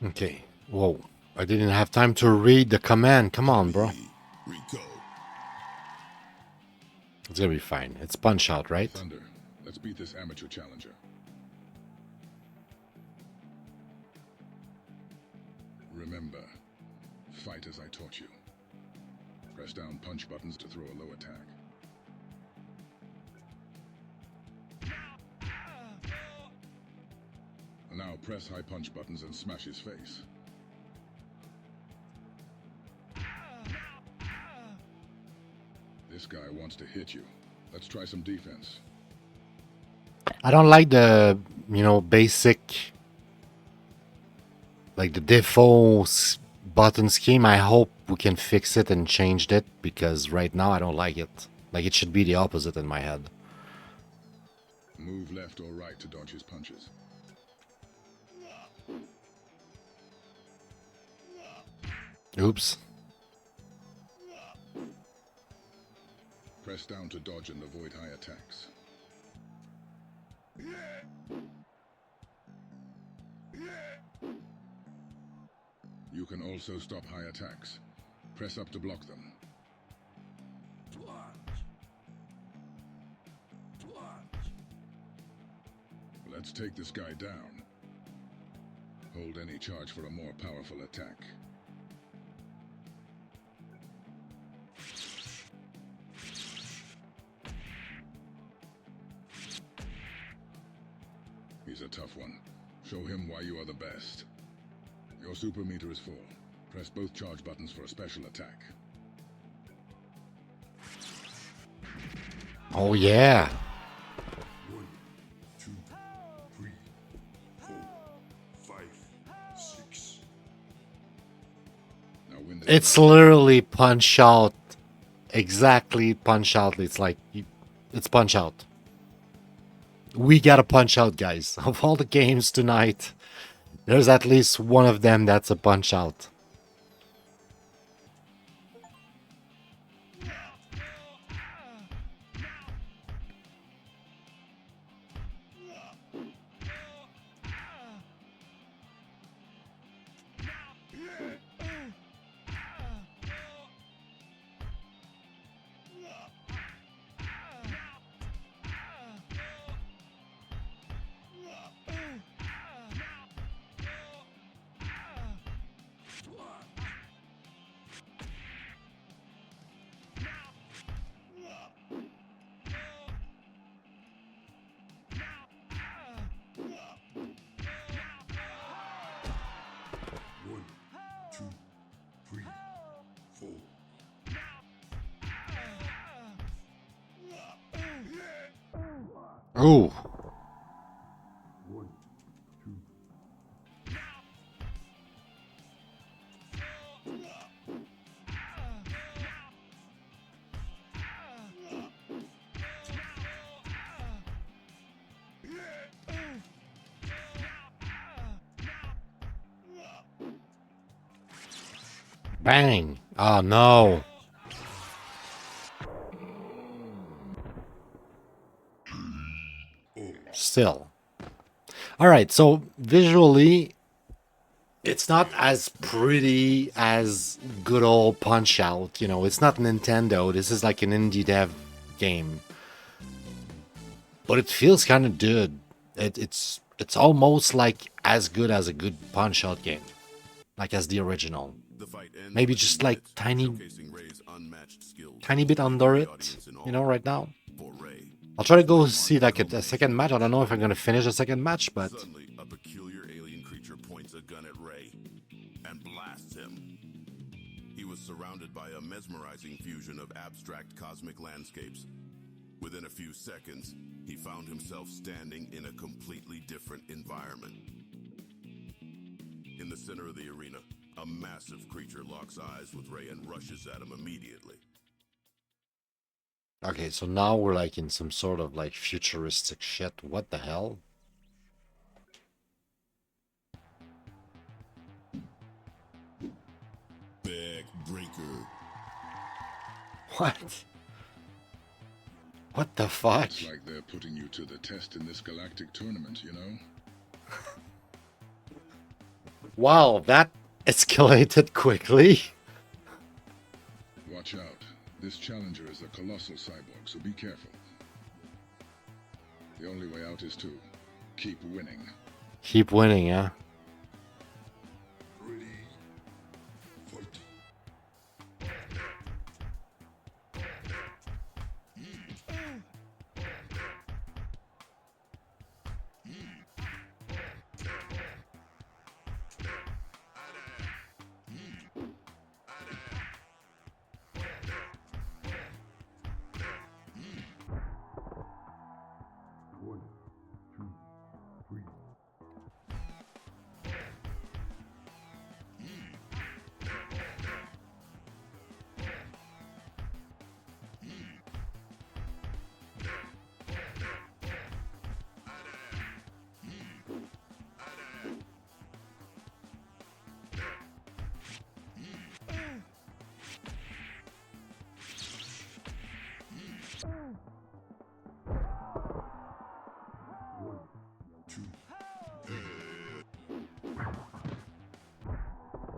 Okay. Whoa. I didn't have time to read the command. Come on, bro. Rico. It's gonna be fine. It's Punch Out, right? Thunder, let's beat this amateur challenger. Remember, fight as I taught you. Press down punch buttons to throw a low attack. Now press high punch buttons and smash his face. This guy wants to hit you. Let's try some defense. I don't like the, basic, like the default button scheme. I hope we can fix it and change it, because right now I don't like it. Like, it should be the opposite in my head. Move left or right to dodge his punches. Oops. Press down to dodge and avoid high attacks. You can also stop high attacks. Press up to block them. Let's take this guy down. Hold any charge for a more powerful attack. He's a tough one. Show him why you are the best. Your super meter is full. Press both charge buttons for a special attack. Oh yeah. 1, 2, 3, 4, 5, 6. Now win this. It's literally punch out. Exactly punch out. It's like, it's punch out. We gotta punch out, guys. Of all the games tonight, there's at least one of them that's a punch out. Oh. Bang. Oh no. Still. Alright, so visually, it's not as pretty as good old Punch Out. You know, it's not Nintendo. This is like an indie dev game. But it feels kind of good. It's almost like as good as a good Punch Out game. Like as the original. Maybe just like tiny bit under it, you know, right now. I'll try to go see like a second match. I don't know if I'm gonna finish a second match, but Suddenly, a peculiar alien creature points a gun at Ray and blasts him. He was surrounded by a mesmerizing fusion of abstract cosmic landscapes. Within a few seconds, he found himself standing in a completely different environment. In the center of the arena, a massive creature locks eyes with Ray and rushes at him immediately. okay, so now we're like in some sort of like futuristic shit. What the hell? Backbreaker. What? What the fuck? It's like they're putting you to the test in this galactic tournament, you know? Wow, that escalated quickly. Watch out. This challenger is a colossal cyborg, so be careful. The only way out is to keep winning. Keep winning, huh? 3,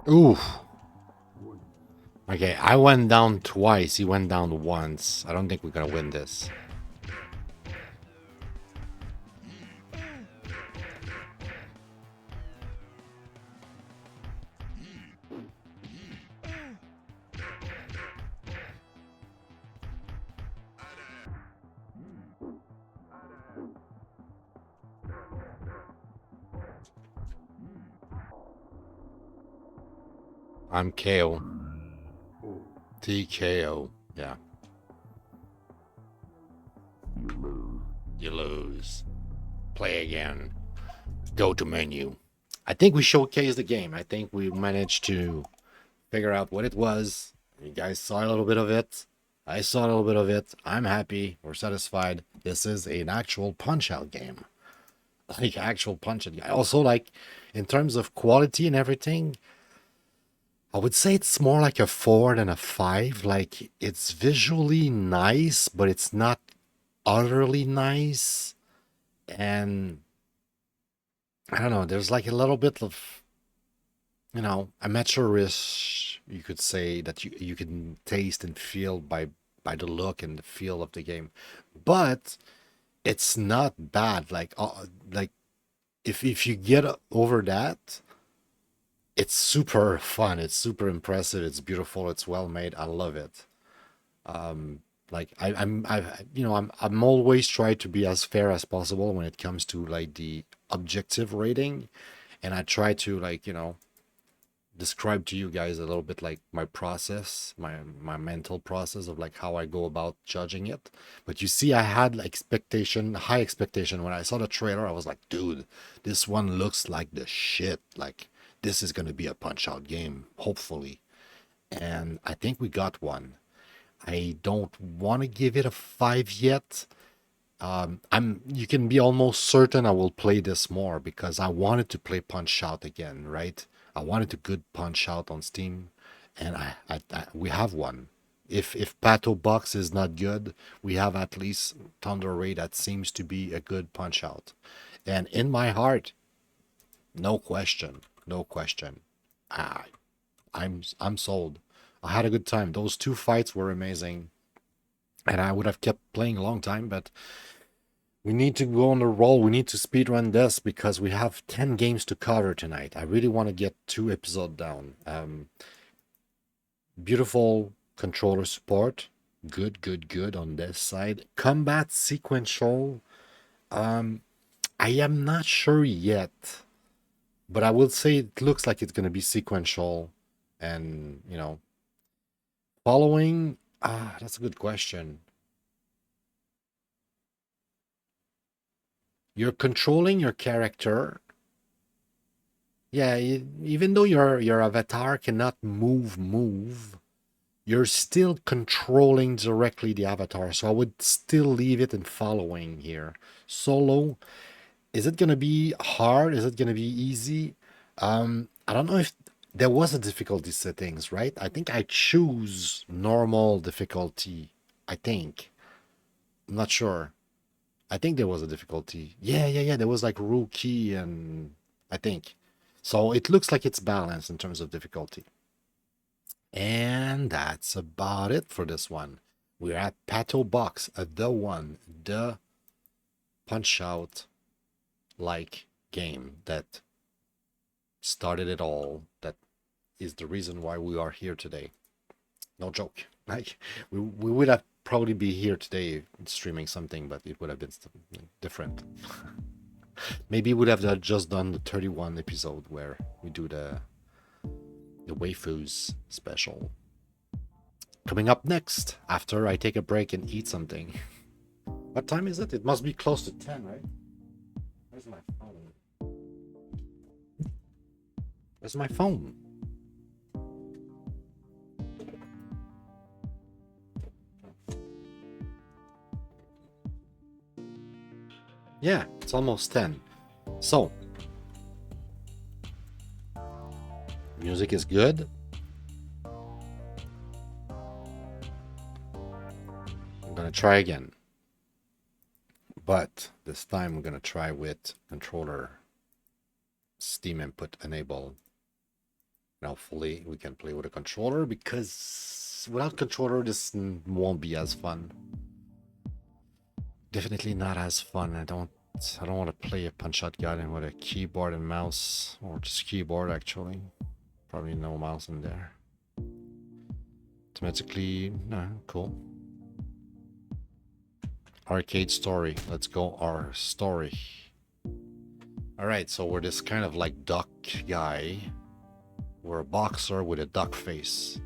Ooh. Okay, I went down twice. He went down once. I don't think we're gonna win this. I'm KO. TKO. Yeah. You lose. Play again. Go to menu. I think we showcased the game. I think we managed to figure out what it was. You guys saw a little bit of it. I saw a little bit of it. I'm happy. We're satisfied. This is an actual punch-out game. Like actual punch-out. Also, like in terms of quality and everything, I would say it's more like a 4 than a 5. Like it's visually nice, but it's not utterly nice. And I don't know, there's like a little bit of, amateurish, you could say, that you can taste and feel by the look and the feel of the game. But it's not bad. Like if you get over that, it's super fun. It's super impressive. It's beautiful. It's well made. I love it. Like I'm always try to be as fair as possible when it comes to like the objective rating, and I try to like describe to you guys a little bit like my process, my mental process of like how I go about judging it. But you see, I had like high expectation when I saw the trailer. I was like, dude, this one looks like the shit. Like this is gonna be a punch out game, hopefully. And I think we got one. I don't want to give it a 5 yet. You can be almost certain I will play this more because I wanted to play Punch Out again, right? I wanted a good Punch Out on Steam, and we have one. If Pato Box is not good, we have at least Thunder Ray that seems to be a good Punch Out. And in my heart, no question, no question. I, I'm sold. I had a good time. Those two fights were amazing, and I would have kept playing a long time, but we need to go on the roll. We need to speedrun this because we have 10 games to cover tonight. I really want to get 2 episodes down. Beautiful controller support. Good, good, good on this side. Combat sequential. I am not sure yet, but I will say it looks like it's going to be sequential. And, following. That's a good question. You're controlling your character. Yeah, even though your avatar cannot move, you're still controlling directly the avatar. So I would still leave it in following here. Solo, is it gonna be hard? Is it gonna be easy? I don't know if there was a difficulty settings, right? I think I choose normal difficulty. I think. I'm not sure. I think there was a difficulty. Yeah. There was like rookie and I think. So it looks like it's balanced in terms of difficulty. And that's about it for this one. We're at Pato Box, the punch out like game that started it all. That is the reason why we are here today. No joke. Like we would have probably be here today streaming something, but it would have been different. Maybe we would have just done the 31 episode where we do the waifus special. Coming up next, after I take a break and eat something. What time is it? It must be close to 10, right? Where's my phone? Where's my phone? Yeah, it's almost 10. So, music is good. I'm gonna try again. But this time I'm gonna try with controller Steam input enable hopefully we can play with a controller, because without controller this won't be as fun. Definitely not as fun. I don't want to play a Punch-Out Gaiden with a keyboard and mouse, or just keyboard actually. Probably no mouse in there. Automatically, no, cool. Arcade story. Let's go our story. Alright, so we're this kind of like duck guy. We're a boxer with a duck face.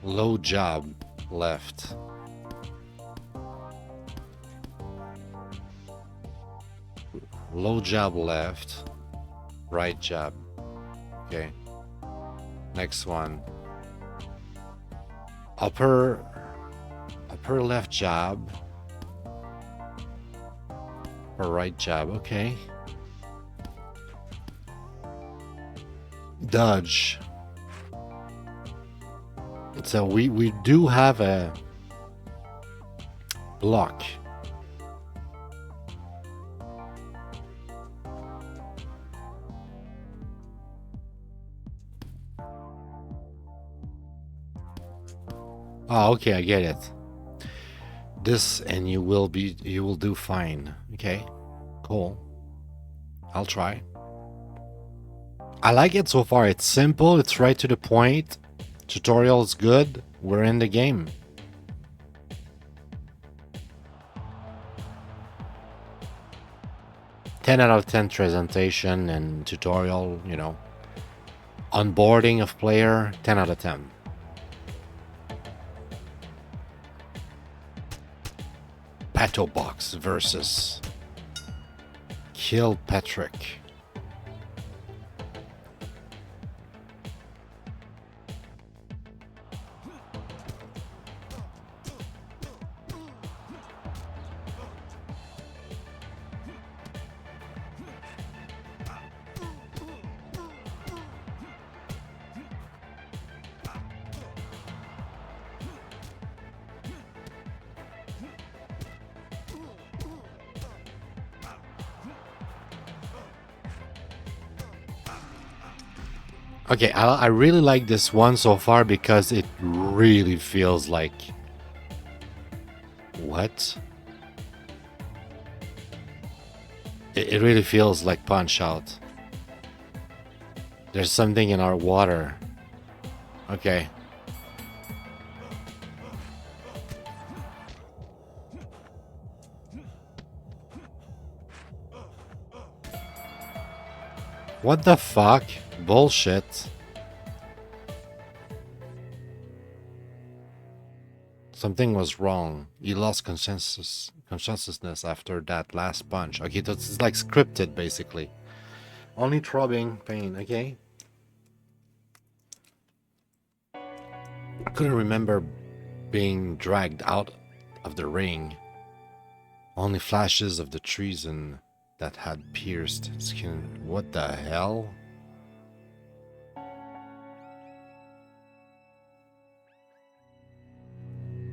Low jab, left. Low jab, left. Right jab. Okay. Next one. Upper left jab. Or right jab. Okay. Dodge. So we do have a block. Oh, okay, I get it. This, and you will do fine. Okay, cool. I'll try. I like it so far. It's simple, it's right to the point. Tutorial is good. We're in the game. Ten out of 10 presentation and tutorial, you know. Onboarding of player, 10 out of 10. Pato Box versus Kilpatrick. Okay, I really like this one so far because it really feels like... What? It really feels like Punch-Out. There's something in our water. Okay. What the fuck? Bullshit. Something was wrong. He lost consciousness after that last punch. Okay, it's like scripted basically. Only throbbing pain, okay? I couldn't remember being dragged out of the ring. Only flashes of the treason that had pierced skin. What the hell?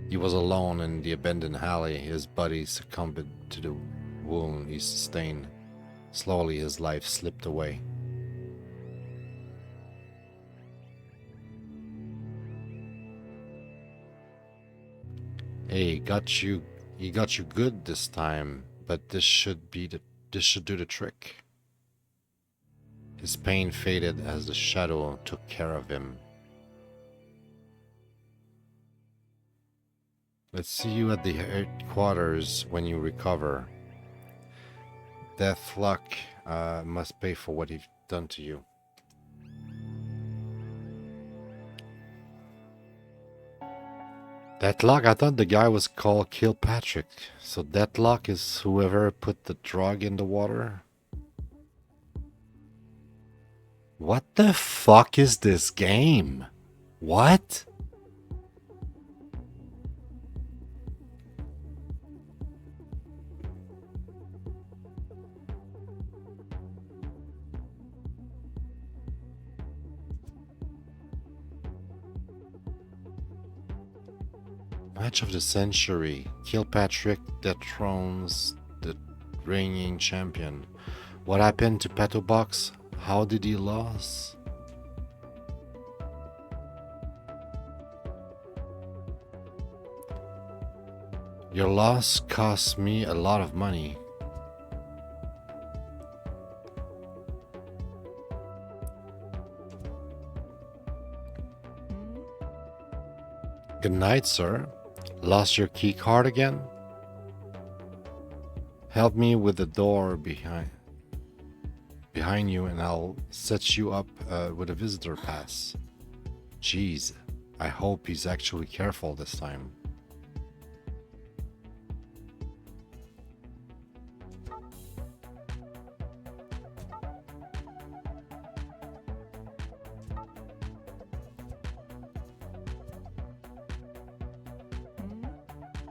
He was alone in the abandoned alley. His body succumbed to the wound he sustained. Slowly his life slipped away. Hey, he got you good this time, but this should do the trick. His pain faded as the shadow took care of him. Let's see you at the headquarters when you recover. Deathlock must pay for what he's done to you. Deathlock? I thought the guy was called Kilpatrick. So Deathlock is whoever put the drug in the water? What the fuck is this game? What? Match of the century. Kilpatrick dethrones the reigning champion. What happened to Pato Box? How did he lose? Your loss cost me a lot of money. Good night, sir. Lost your key card again? Help me with the door behind you and I'll set you up with a visitor pass. Jeez, I hope he's actually careful this time.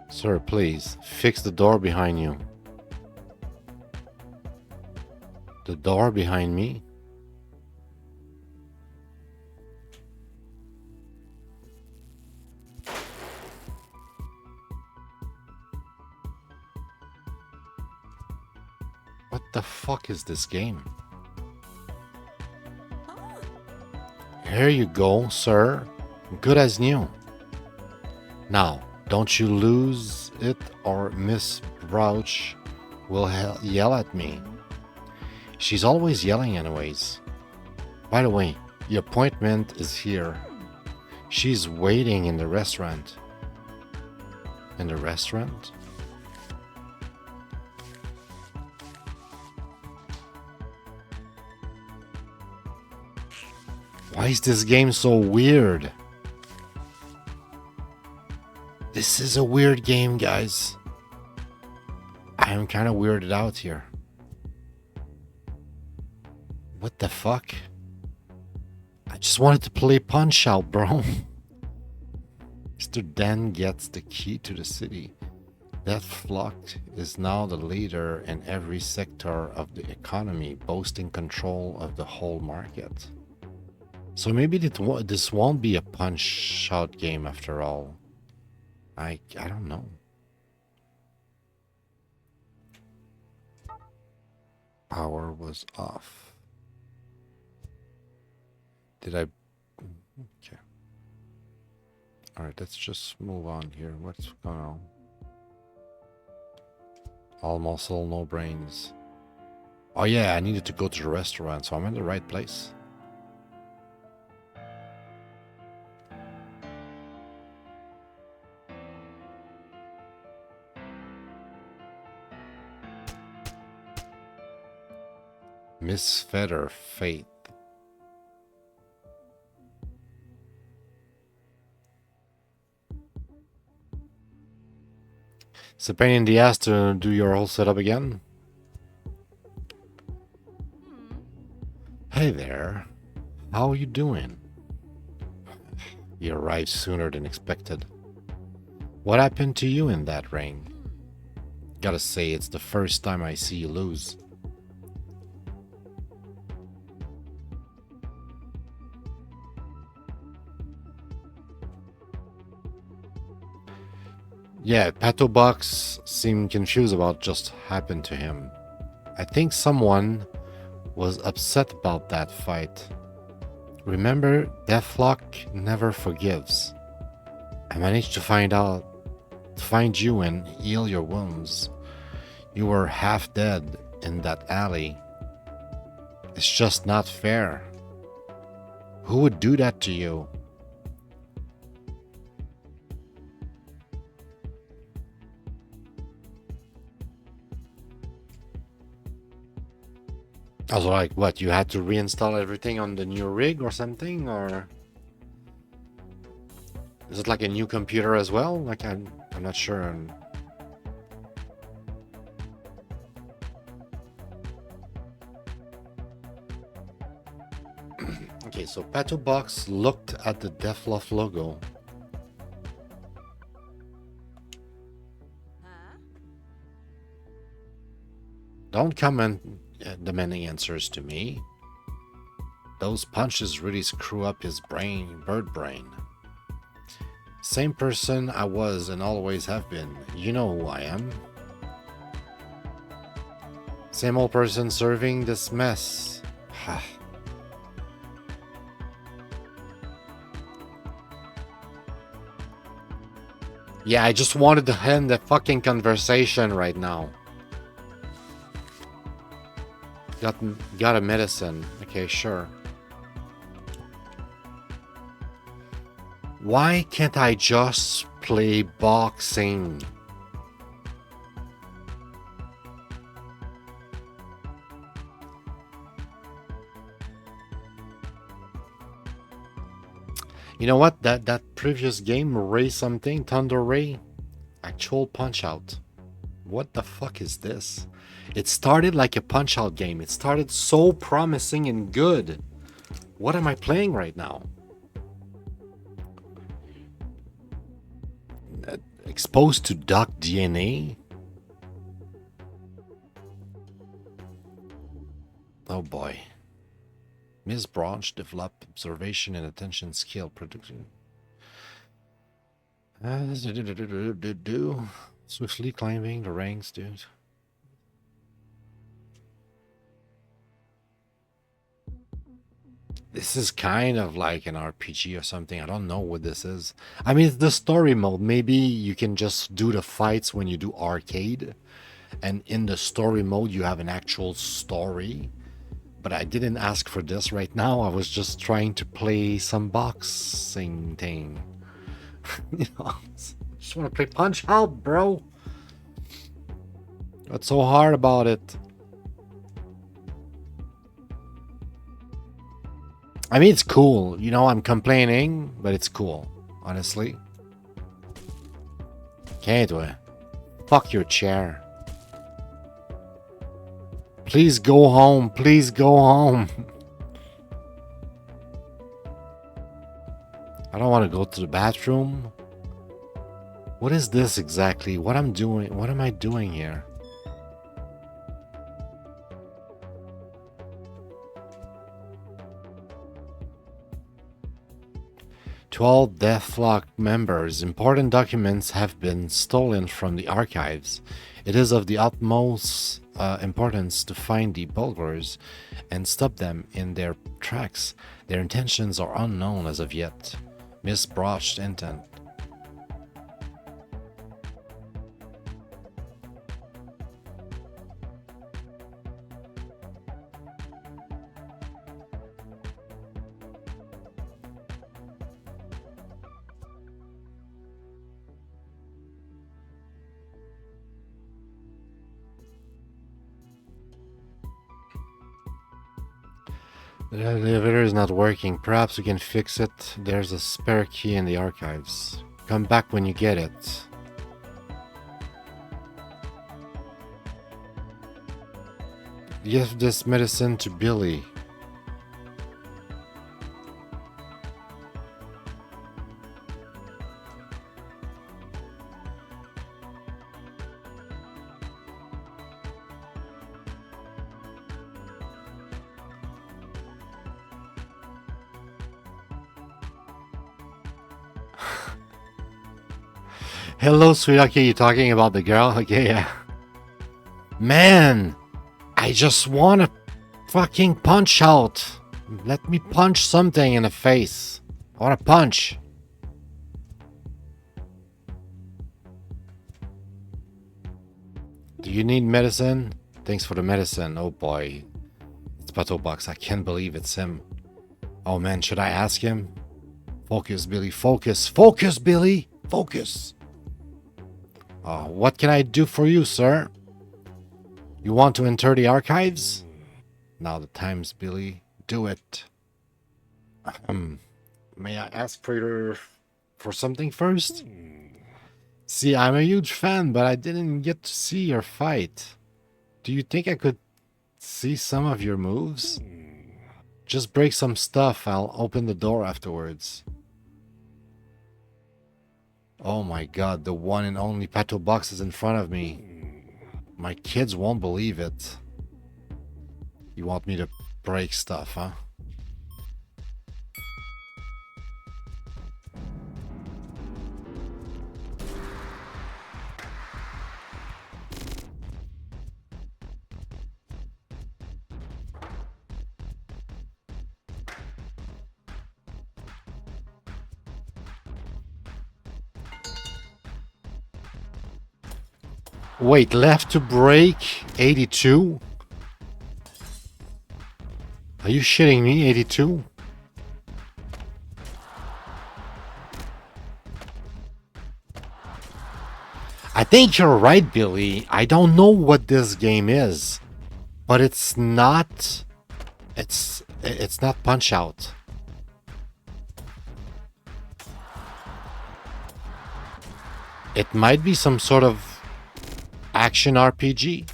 Sir, please, fix the door behind you. The door behind me? What the fuck is this game? Here you go, sir. Good as new. Now, don't you lose it or Miss Brouch will yell at me. She's always yelling anyways. By the way, your appointment is here. She's waiting in the restaurant. In the restaurant? Why is this game so weird? This is a weird game, guys. I am kind of weirded out here. What the fuck? I just wanted to play Punch-Out, bro. Mr. Dan gets the key to the city. Backlog is now the leader in every sector of the economy, boasting control of the whole market. So maybe this won't be a Punch-Out game after all. I don't know. Power was off. Did I? Okay. All right, let's just move on here. What's going on? All muscle, no brains. Oh yeah, I needed to go to the restaurant, so I'm in the right place. Miss Feather Faith. It's a pain in the ass to do your whole setup again. Hey there. How are you doing? You arrived sooner than expected. What happened to you in that ring? Gotta say, it's the first time I see you lose. Yeah, Pato Box seemed confused about what just happened to him. I think someone was upset about that fight. Remember, Deathlock never forgives. I managed to find you and heal your wounds. You were half dead in that alley. It's just not fair. Who would do that to you? I was like, what, you had to reinstall everything on the new rig or something? Or is it like a new computer as well? Like, I'm not sure. Okay, so Pato Box looked at the Deathlock logo. Don't comment demanding answers to me. Those punches really screw up his brain, bird brain. Same person I was and always have been. You know who I am. Same old person serving this mess. Yeah, I just wanted to end the fucking conversation right now. Got a medicine. Okay, sure. Why can't I just play boxing? You know what? That previous game, Ray something, Thunder Ray, actual Punch Out. What the fuck is this? It started like a Punch Out game. It started so promising and good. What am I playing right now? Exposed to duck DNA? Oh boy. Ms. Branch developed observation and attention skill production. Swiftly climbing the ranks, dude. This is kind of like an RPG or something. I don't know what this is. I mean, it's the story mode. Maybe you can just do the fights when you do arcade. And in the story mode, you have an actual story. But I didn't ask for this right now. I was just trying to play some boxing thing. You know, just want to play Punch Out, bro. What's so hard about it? I mean, it's cool. You know, I'm complaining, but it's cool, honestly. Can't we? Fuck your chair. Please go home. Please go home. I don't want to go to the bathroom. What is this exactly? What I'm doing? What am I doing here? To all Deathlock members, important documents have been stolen from the archives. It is of the utmost importance to find the burglars and stop them in their tracks. Their intentions are unknown as of yet. Misbroached intent. The elevator is not working. Perhaps we can fix it. There's a spare key in the archives. Come back when you get it. Give this medicine to Billy. Hello, sweetheart. Okay, you talking about the girl? Okay, yeah. Man, I just want to fucking punch out. Let me punch something in the face. I want to punch. Do you need medicine? Thanks for the medicine. Oh boy. It's Pato Box. I can't believe it's him. Oh man, should I ask him? Focus, Billy. Focus. Focus, Billy. Focus. What can I do for you, sir? You want to enter the archives? Now the time's, Billy. Do it. May I ask for something first? See, I'm a huge fan, but I didn't get to see your fight. Do you think I could see some of your moves? Just break some stuff. I'll open the door afterwards. Oh my god, the one and only Pato Box is in front of me. My kids won't believe it. You want me to break stuff, huh? Wait, left to break 82? Are you shitting me? 82? I think you're right, Billy. I don't know what this game is, but it's not. It's not Punch Out. It might be some sort of action RPG.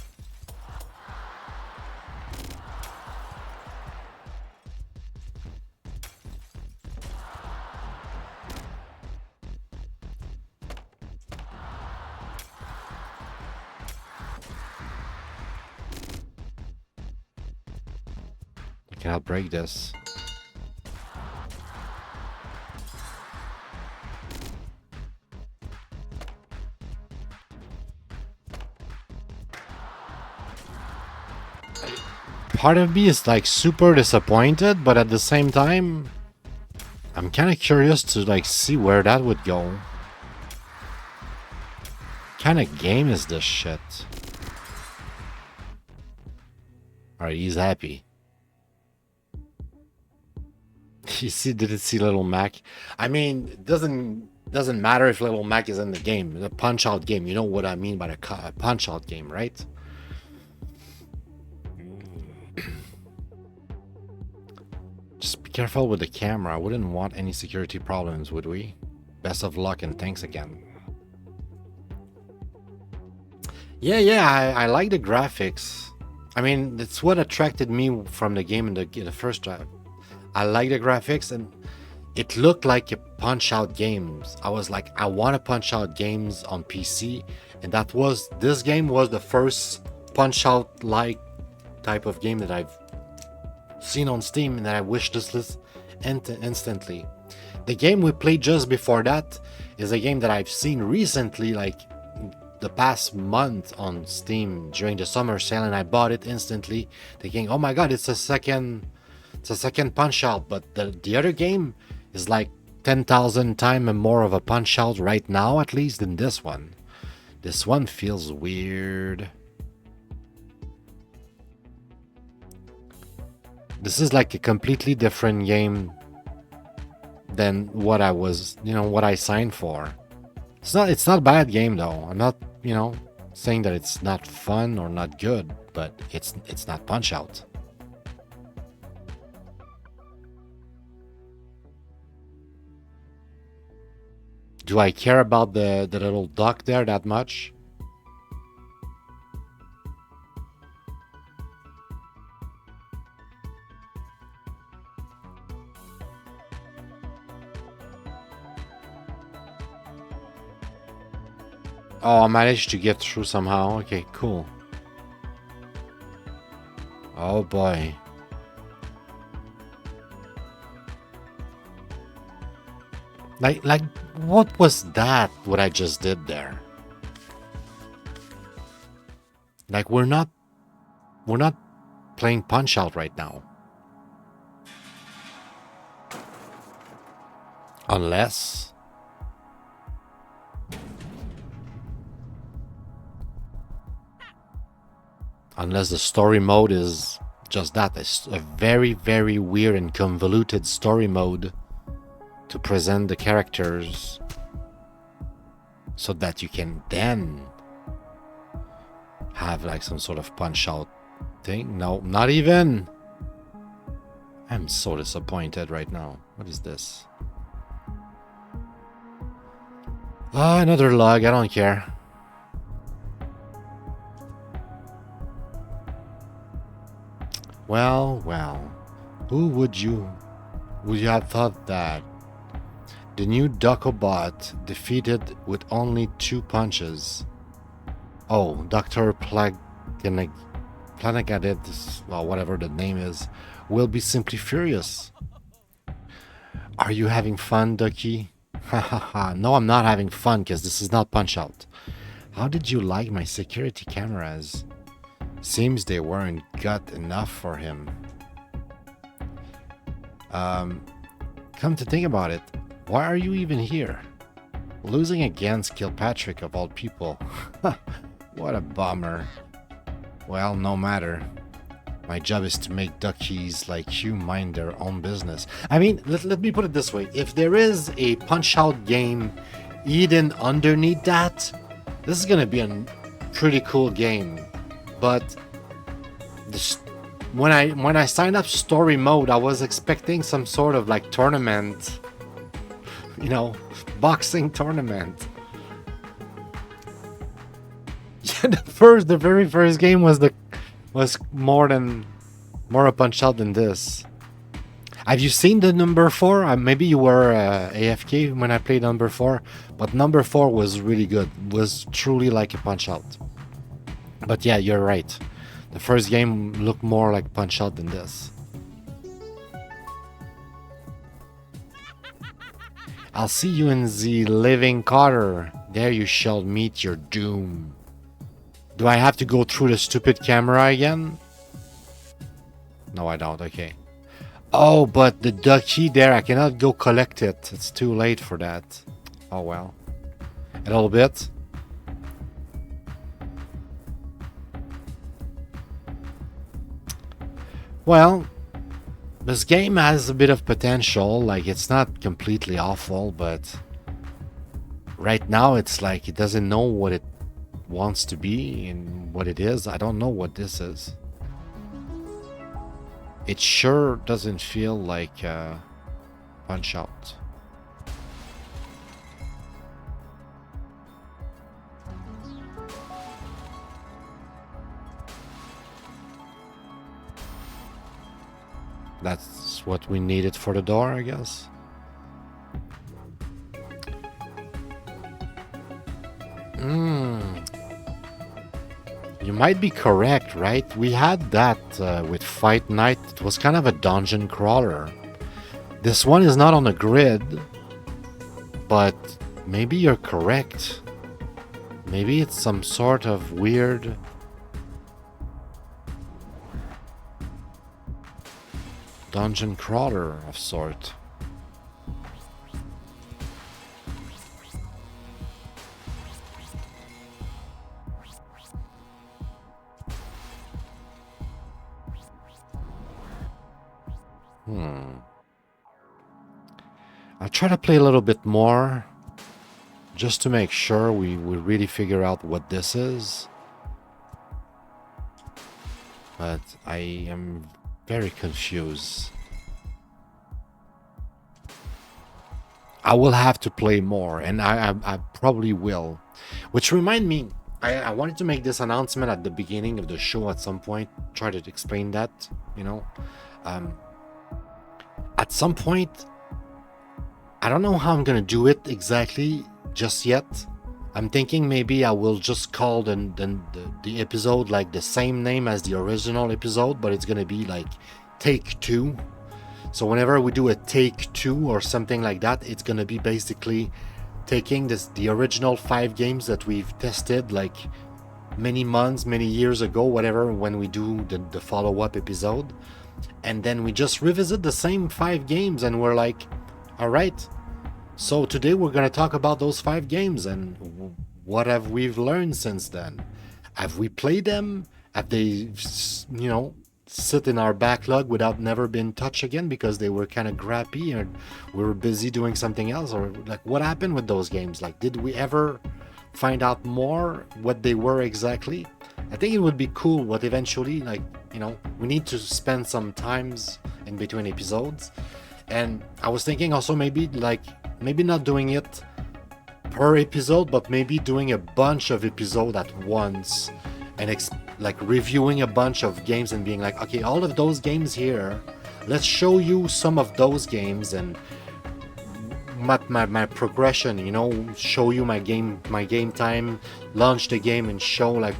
I cannot break this. Part of me is like super disappointed, but at the same time, I'm kind of curious to like see where that would go. What kind of game is this shit? Alright, he's happy. You see, did it see Little Mac? I mean, it doesn't matter if Little Mac is in the game, the Punch Out game. You know what I mean by the Punch Out game, right? Just be careful with the camera. I wouldn't want any security problems, would we? Best of luck and thanks again. Yeah, I like the graphics. I mean, that's what attracted me from the game in the first drive. I like the graphics, and it looked like a Punch Out games. I was like, I want to Punch Out games on PC, and this game was the first Punch Out like type of game that I've seen on Steam, and that I wish this list instantly. The game we played just before that is a game that I've seen recently, like the past month on Steam during the summer sale, and I bought it instantly, thinking, oh my god, it's a second Punch Out. But the other game is like 10,000 times more of a Punch Out right now, at least, than this one. This one feels weird. This is like a completely different game than what I was, what I signed for. It's not a bad game though. I'm not, saying that it's not fun or not good, but it's not Punch Out. Do I care about the little duck there that much? Oh, I managed to get through somehow. Okay, cool. Oh boy. Like, what was that? What I just did there? Like, we're not playing Punch Out right now. Unless the story mode is just that. It's a very, very weird and convoluted story mode to present the characters so that you can then have like some sort of Punch Out thing. No, not even. I'm so disappointed right now. What is this? Ah, another log. I don't care. Well, who would you have thought that the new Duckobot defeated with only 2 punches? Oh, Dr. Planagadid, well, whatever the name is, will be simply furious. Are you having fun, Ducky? Hahaha, no, I'm not having fun, because this is not Punch Out. How did you like my security cameras? Seems they weren't good enough for him. Come to think about it, why are you even here? Losing against Kilpatrick of all people. What a bummer. Well, no matter. My job is to make duckies like you mind their own business. I mean, let me put it this way. If there is a Punch-Out game hidden underneath that, this is gonna be a pretty cool game. But when I signed up story mode, I was expecting some sort of like tournament, you know, boxing tournament. Yeah, the very first game was more a punch out than this. Have you seen the number 4? Maybe you were AFK when I played number 4, but number 4 was really good. Was truly like a punch out. But yeah, you're right. The first game looked more like punch out than this. I'll see you in the living quarter. There you shall meet your doom. Do I have to go through the stupid camera again? No, I don't. Okay. Oh, but the ducky there, I cannot go collect it. It's too late for that. Oh, well. A little bit. Well, this game has a bit of potential. Like, it's not completely awful, but right now it's like it doesn't know what it wants to be and what it is. I don't know what this is. It sure doesn't feel like Punch Out. That's what we needed for the door, I guess. You might be correct, right? We had that with Fight Night. It was kind of a dungeon crawler. This one is not on a grid, but maybe you're correct. Maybe it's some sort of weird dungeon crawler of sort. I'll try to play a little bit more just to make sure we really figure out what this is. But I am very confused. I will have to play more, and I probably will. Which remind me, I wanted to make this announcement at the beginning of the show at some point. Try to explain that, you know. At some point, I don't know how I'm gonna do it exactly just yet. I'm thinking maybe I will just call the episode like the same name as the original episode, but it's gonna be like Take 2. So whenever we do a Take 2 or something like that, it's gonna be basically taking the original 5 games that we've tested like many months, many years ago, whatever, when we do the follow-up episode, and then we just revisit the same 5 games, and we're like, all right, so today we're going to talk about those 5 games and what have we learned since then. Have we played them? Have they, you know, sit in our backlog without never being touched again because they were kind of crappy and we were busy doing something else? Or like, what happened with those games? Like, did we ever find out more what they were exactly? I think it would be cool, but eventually, like, you know, we need to spend some times in between episodes. And I was thinking also maybe not doing it per episode, but maybe doing a bunch of episodes at once and like reviewing a bunch of games and being like, okay, all of those games here, let's show you some of those games and my progression, you know, show you my game time, launch the game and show like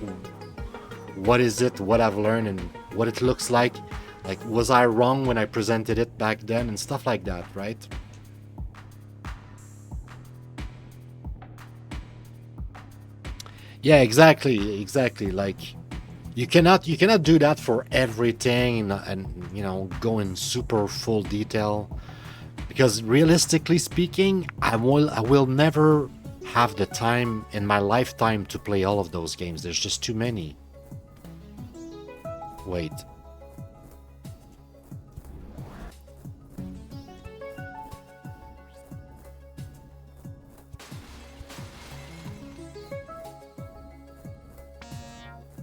what is it, what I've learned and what it looks like. Like, was I wrong when I presented it back then and stuff like that, right? Yeah, exactly. Like, you cannot do that for everything and you know, go in super full detail, because realistically speaking, I will never have the time in my lifetime to play all of those games. There's just too many. Wait.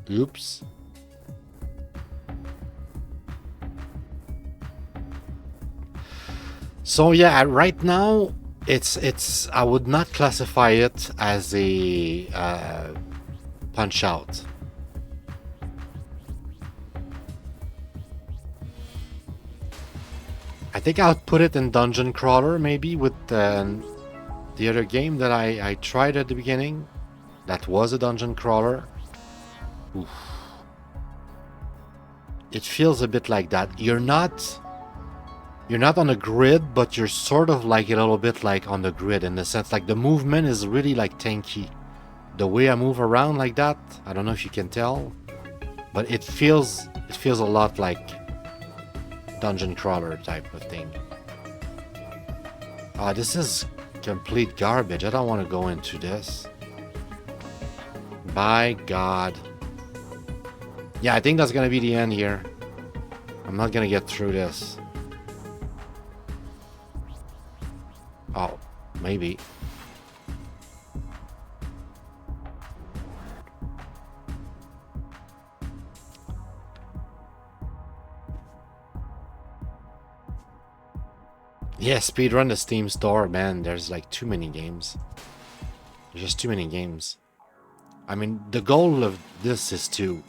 Oops. So yeah, right now it's I would not classify it as a punch out. I think I would put it in dungeon crawler maybe with the other game that I tried at the beginning. That was a dungeon crawler. Oof. It feels a bit like that. You're not on a grid, but you're sort of like a little bit like on the grid in the sense like the movement is really like tanky. The way I move around like that, I don't know if you can tell, but it feels a lot like dungeon crawler type of thing. This is complete garbage. I don't want to go into this. By God. Yeah, I think that's gonna be the end here. I'm not gonna get through this. Oh, maybe. Yeah, speedrun the Steam store, man. There's like too many games. There's just too many games. I mean, the goal of this is to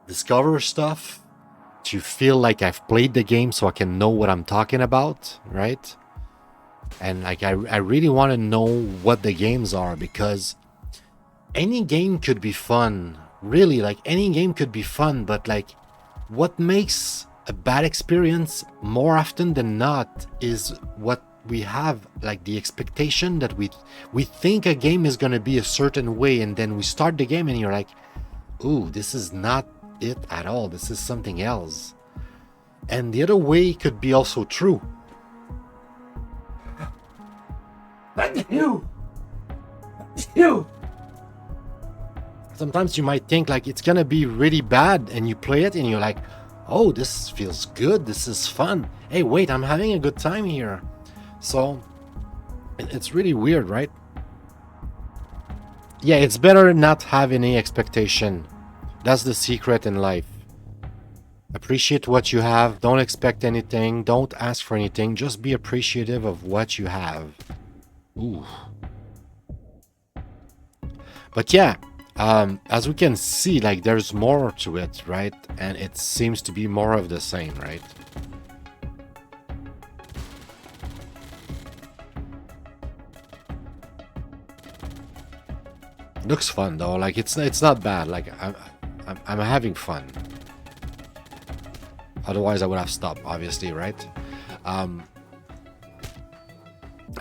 discover stuff, to feel like I've played the game so I can know what I'm talking about, right? And like I really want to know what the games are, because any game could be fun. Really, like any game could be fun, but like what makes a bad experience more often than not is what we have, like the expectation that we think a game is going to be a certain way, and then we start the game and you're like, ooh, this is not it at all. This is something else. And the other way could be also true. Thank you. Sometimes you might think like it's gonna be really bad, and you play it and you're like, oh, this feels good, this is fun. Hey, wait, I'm having a good time here. So it's really weird, right? Yeah, it's better not have any expectation. That's the secret in life. Appreciate what you have. Don't expect anything. Don't ask for anything. Just be appreciative of what you have. Ooh. But yeah, as we can see, like there's more to it, right? And it seems to be more of the same, right? Looks fun though. Like it's not bad. Like I'm having fun. Otherwise, I would have stopped, obviously, right? I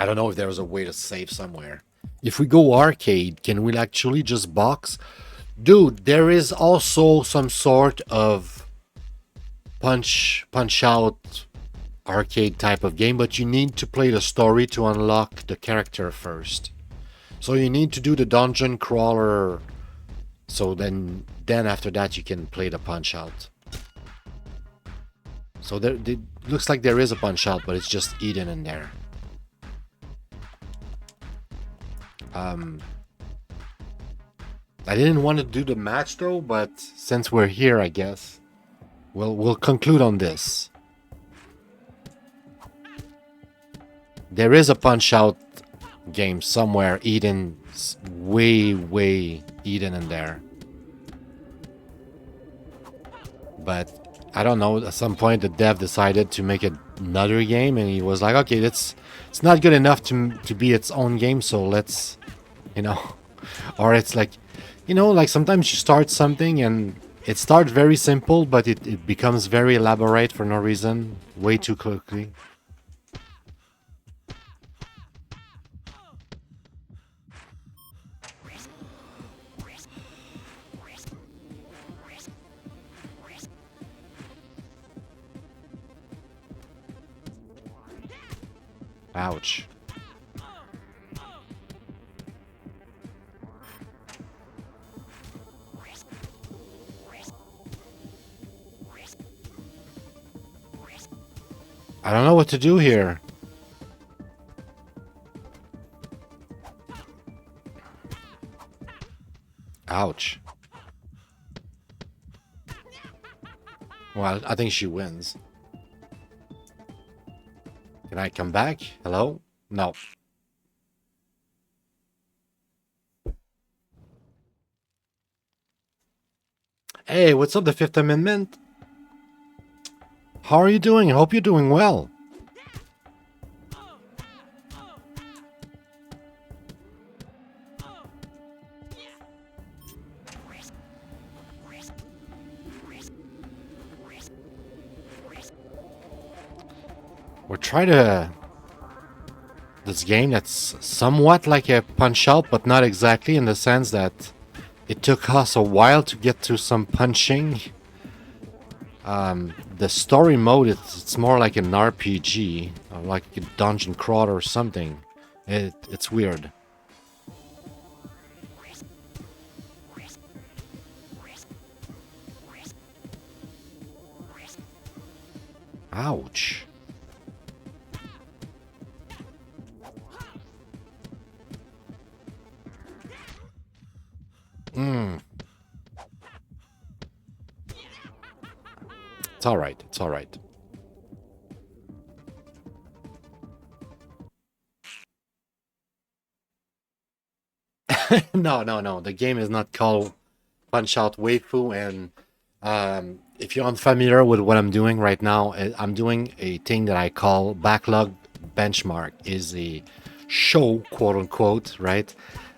don't know if there was a way to save somewhere. If we go arcade, can we actually just box? Dude, there is also some sort of punch out arcade type of game, but you need to play the story to unlock the character first. So you need to do the dungeon crawler. So then after that you can play the punch out. So there looks like there is a punch out, but it's just Eden in there. I didn't want to do the match though, but since we're here, I guess we'll conclude on this. There is a punch out game somewhere. Eden's way Eden in there, but I don't know. At some point, the dev decided to make another game, and he was like, "Okay, it's not good enough to be its own game, so let's, you know," or it's like, you know, like sometimes you start something and it starts very simple, but it becomes very elaborate for no reason, way too quickly. Ouch. I don't know what to do here. Ouch. Well, I think she wins. Can I come back? Hello? No. Hey, what's up, the Fifth Amendment? How are you doing? I hope you're doing well. We're trying to... This game that's somewhat like a Punch-Out, but not exactly, in the sense that it took us a while to get to some punching. The story mode, it's more like an RPG, or like a dungeon crawler or something. It's weird. Ouch. It's alright, it's alright. No. The game is not called Punch-Out Waifu, and if you're unfamiliar with what I'm doing right now, I'm doing a thing that I call Backlog Benchmark. Is a show, quote unquote, right?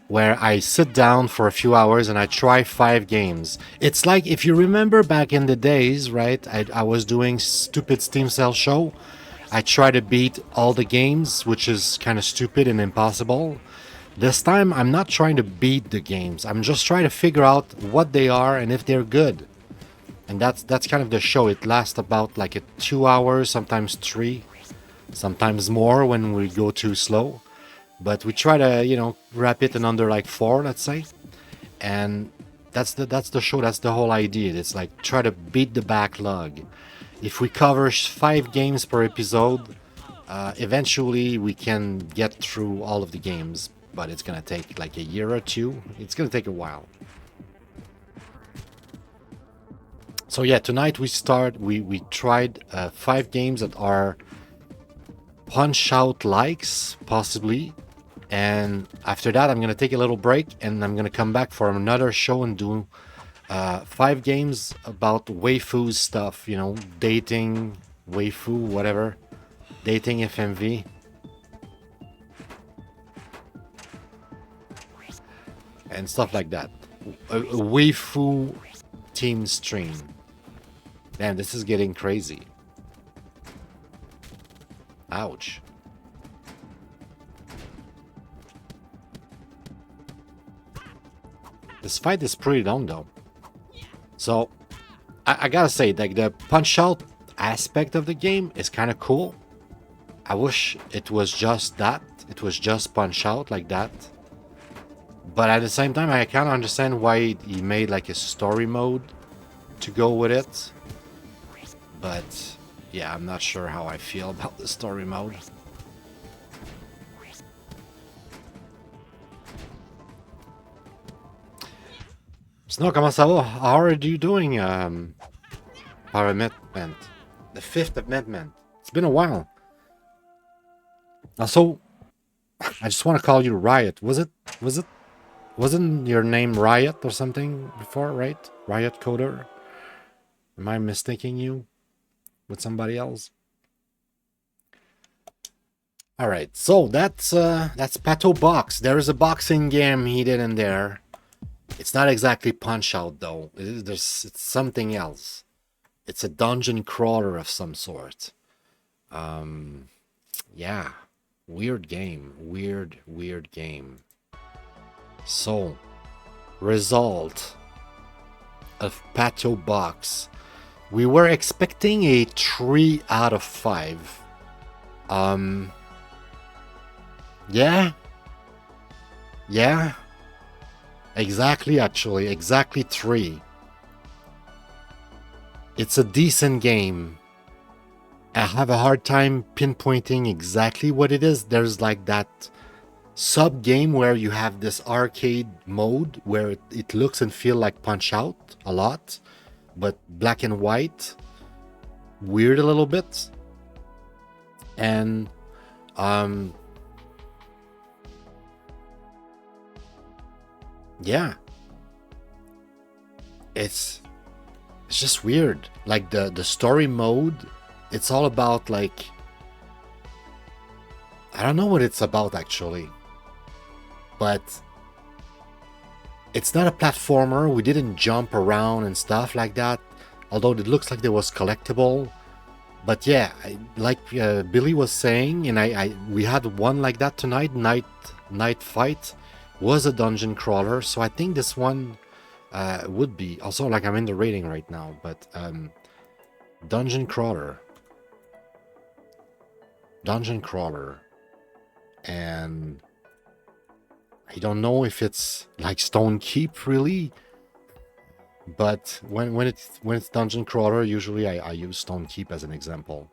Where I sit down for a few hours and I try 5 games. It's like, if you remember back in the days, right? I was doing stupid Steam Sale show. I try to beat all the games, which is kind of stupid and impossible. This time, I'm not trying to beat the games. I'm just trying to figure out what they are and if they're good. And that's kind of the show. It lasts about like 2 hours, sometimes 3, sometimes more when we go too slow. But we try to, you know, wrap it in under like 4, let's say. And that's the show. That's the whole idea. It's like try to beat the backlog. If we cover 5 games per episode, eventually we can get through all of the games. But it's gonna take like a year or 2. It's gonna take a while. So yeah, tonight we tried 5 games that are Punch-Out likes, possibly. And after that, I'm gonna take a little break, and I'm gonna come back for another show and do 5 games about waifu stuff. You know, dating, waifu, whatever, dating FMV. And stuff like that. A waifu team stream. Damn, this is getting crazy. Ouch. This fight is pretty long though. So, I gotta say, like, the Punch-Out aspect of the game is kind of cool. I wish it was just that. It was just Punch-Out like that. But at the same time, I kind of understand why he made like a story mode to go with it. But yeah, I'm not sure how I feel about the story mode. Snow, comment ça va? How are you doing, Power Amendment? The Fifth Amendment. It's been a while. Also, I just want to call you Riot. Wasn't your name Riot or something before, right? Riot Coder? Am I mistaking you with somebody else? All right, so that's Pato Box. There is a boxing game hidden in there. It's not exactly Punch-Out though. It's something else. It's a dungeon crawler of some sort. Yeah, weird game. Weird game. So, result of Pato Box. We were expecting a 3 out of 5. Yeah. Exactly, actually. Exactly 3. It's a decent game. I have a hard time pinpointing exactly what it is. There's like that sub game where you have this arcade mode where it looks and feel like Punch Out a lot, but black and white, weird a little bit. And yeah, it's just weird. Like the story mode, it's all about like, I don't know what it's about actually, but it's not a platformer. We didn't jump around and stuff like that, although it looks like there was collectible. But yeah, like Billy was saying, and we had one like that tonight. Night Fight was a dungeon crawler, so I think this one would be also, like, I'm in the rating right now, but dungeon crawler, and I don't know if it's like Stone Keep really, but when it's dungeon crawler, usually I use Stone Keep as an example.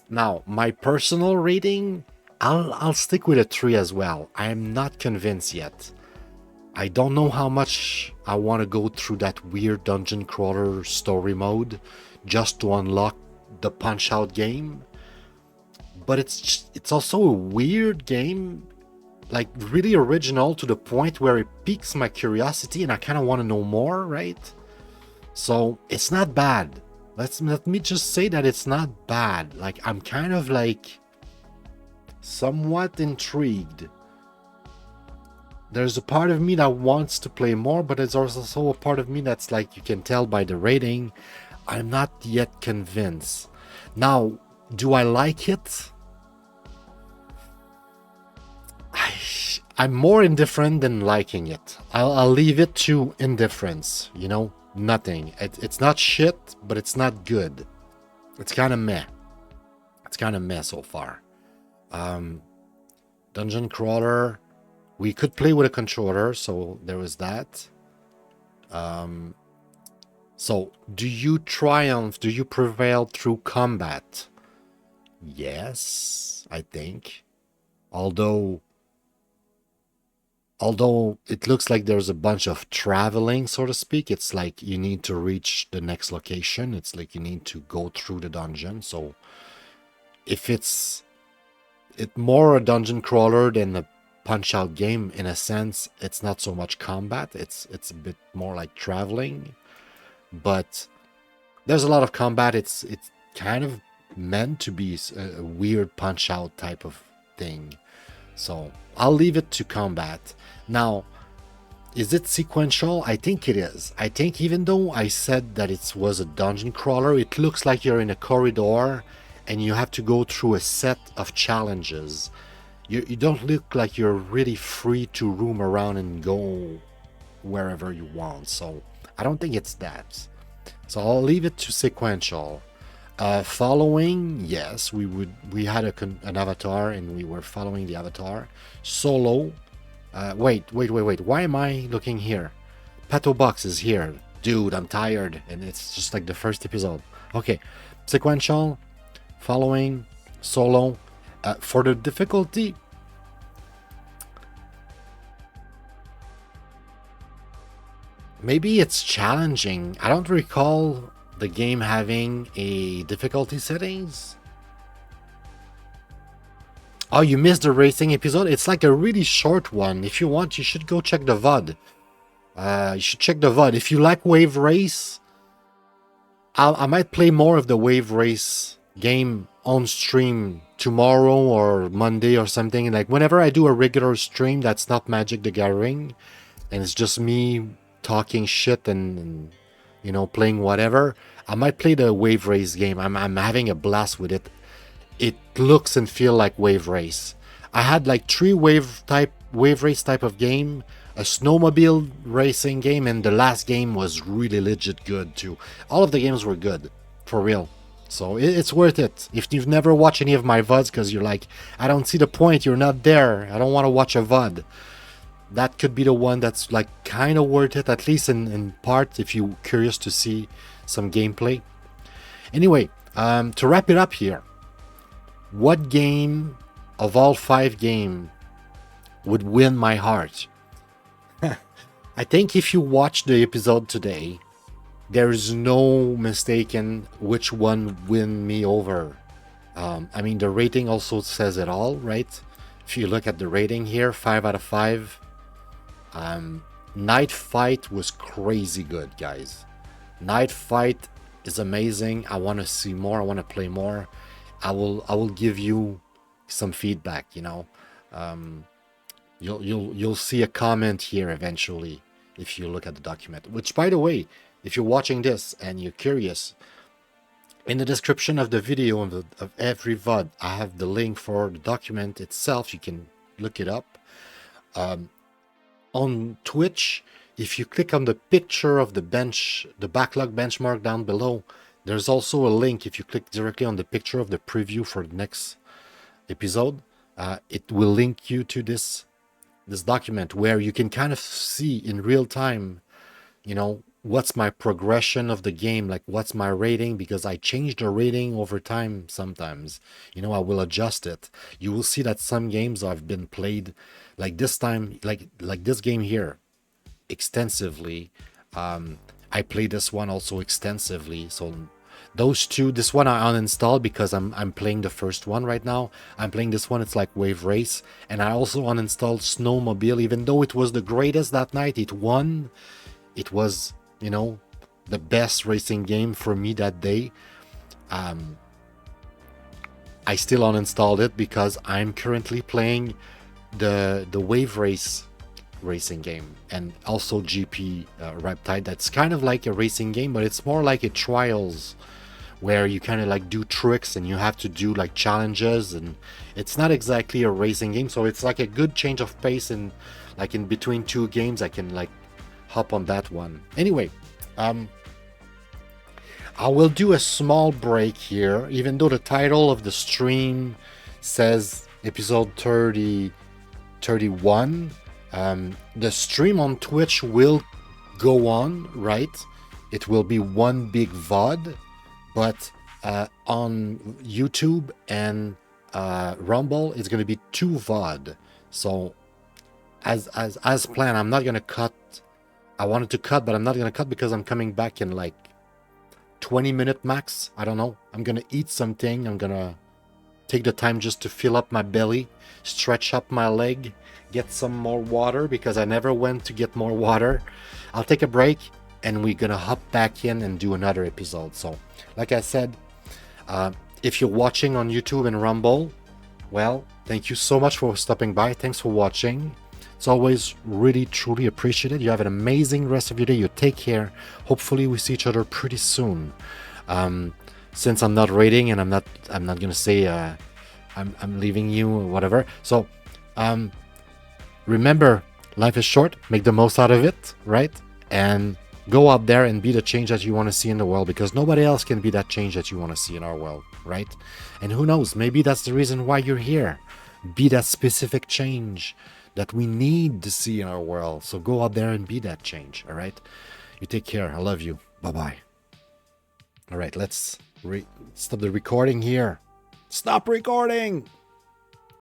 Now my personal rating, I'll stick with a 3 as well. I am not convinced yet. I don't know how much I want to go through that weird dungeon crawler story mode just to unlock the Punch Out game. But it's also a weird game, like really original to the point where it piques my curiosity and I kind of want to know more, right? So it's not bad. Let me just say that it's not bad. Like, I'm kind of like somewhat intrigued. There's a part of me that wants to play more, but there's also a part of me that's like, you can tell by the rating, I'm not yet convinced. Now, do I like it? I'm more indifferent than liking it. I'll leave it to indifference, you know? Nothing. It's not shit, but it's not good. It's kind of meh. It's kind of meh so far. Dungeon crawler, we could play with a controller, so there was that. So, do you triumph? Do you prevail through combat? Yes, I think. Although it looks like there's a bunch of traveling, so to speak. It's like you need to reach the next location. It's like you need to go through the dungeon. So if it's more a dungeon crawler than a Punch Out game, in a sense, it's not so much combat. It's a bit more like traveling. But there's a lot of combat. It's kind of meant to be a weird Punch Out type of thing. So I'll leave it to combat. Now, is it sequential? I think it is. I think even though I said that it was a dungeon crawler, it looks like you're in a corridor and you have to go through a set of challenges. You don't look like you're really free to roam around and go wherever you want. So I don't think it's that. So I'll leave it to sequential. Following, yes, we had an avatar and we were following the avatar. Solo, wait, why am I looking here? Pato Box is here. Dude, I'm tired, and it's just like the first episode. Okay, sequential, following, solo. For the difficulty, maybe it's challenging. I don't recall the game having a difficulty settings. Oh, you missed the racing episode? It's like a really short one. If you want, you should go check the VOD. You should check the VOD. If you like Wave Race, I might play more of the Wave Race game on stream tomorrow or Monday or something. Like, whenever I do a regular stream that's not Magic the Gathering, and it's just me talking shit and you know, playing whatever, I might play the Wave Race game. I'm having a blast with it. It looks and feel like Wave Race. I had like 3 wave race type of game, a snowmobile racing game, and the last game was really legit good too. All of the games were good, for real. So it's worth it. If you've never watched any of my VODs because you're like, I don't see the point, you're not there, I don't want to watch a VOD, that could be the one that's like kind of worth it, at least in part, if you're curious to see some gameplay. Anyway, To wrap it up here, what game of all 5 games would win my heart? I think if you watch the episode today, there's no mistaking which one win me over. I mean, the rating also says it all, right? If you look at the rating here, 5 out of 5. Night Fight was crazy good, guys. Night Fight is amazing. I want to see more. I want to play more. I will give you some feedback. You know, you'll see a comment here eventually if you look at the document. Which, by the way, if you're watching this and you're curious, in the description of the video of every VOD, I have the link for the document itself. You can look it up. On Twitch, if you click on the picture of the backlog benchmark down below, there's also a link. If you click directly on the picture of the preview for the next episode, it will link you to this document where you can kind of see in real time, you know, what's my progression of the game, like what's my rating, because I change the rating over time sometimes. You know, I will adjust it. You will see that some games have been played like this time, like this game here, extensively. I played this one also extensively. So those two, this one I uninstalled because I'm playing the first one right now. I'm playing this one, it's like Wave Race. And I also uninstalled Snowmobile, even though it was the greatest that night. It won. It was, you know, the best racing game for me that day. I still uninstalled it because I'm currently playing the Wave Race racing game, and also GP Riptide. That's kind of like a racing game, but it's more like a trials where you kind of like do tricks and you have to do like challenges, and it's not exactly a racing game. So it's like a good change of pace, and like in between 2 games I can like hop on that one. Anyway, I will do a small break here, even though the title of the stream says episode 31. The stream on Twitch will go on, right? It will be one big VOD, but on YouTube and Rumble, it's going to be 2 VOD. So as planned, I'm not going to cut. I wanted to cut, but I'm not going to cut because I'm coming back in like 20-minute max. I don't know. I'm going to eat something. I'm going to take the time just to fill up my belly, stretch up my leg, get some more water because I never went to get more water. I'll take a break and we're going to hop back in and do another episode. So, like I said, if you're watching on YouTube and Rumble, well, thank you so much for stopping by. Thanks for watching. It's always really, truly appreciated. You have an amazing rest of your day. You take care. Hopefully we see each other pretty soon. Since I'm not rating and I'm not gonna say I'm leaving you or whatever. So remember, life is short. Make the most out of it, right? And go out there and be the change that you want to see in the world, because nobody else can be that change that you want to see in our world, right? And who knows, maybe that's the reason why you're here. Be that specific change that we need to see in our world. So go out there and be that change, all right? You take care. I love you. Bye-bye. All right, let's stop the recording here. Stop recording!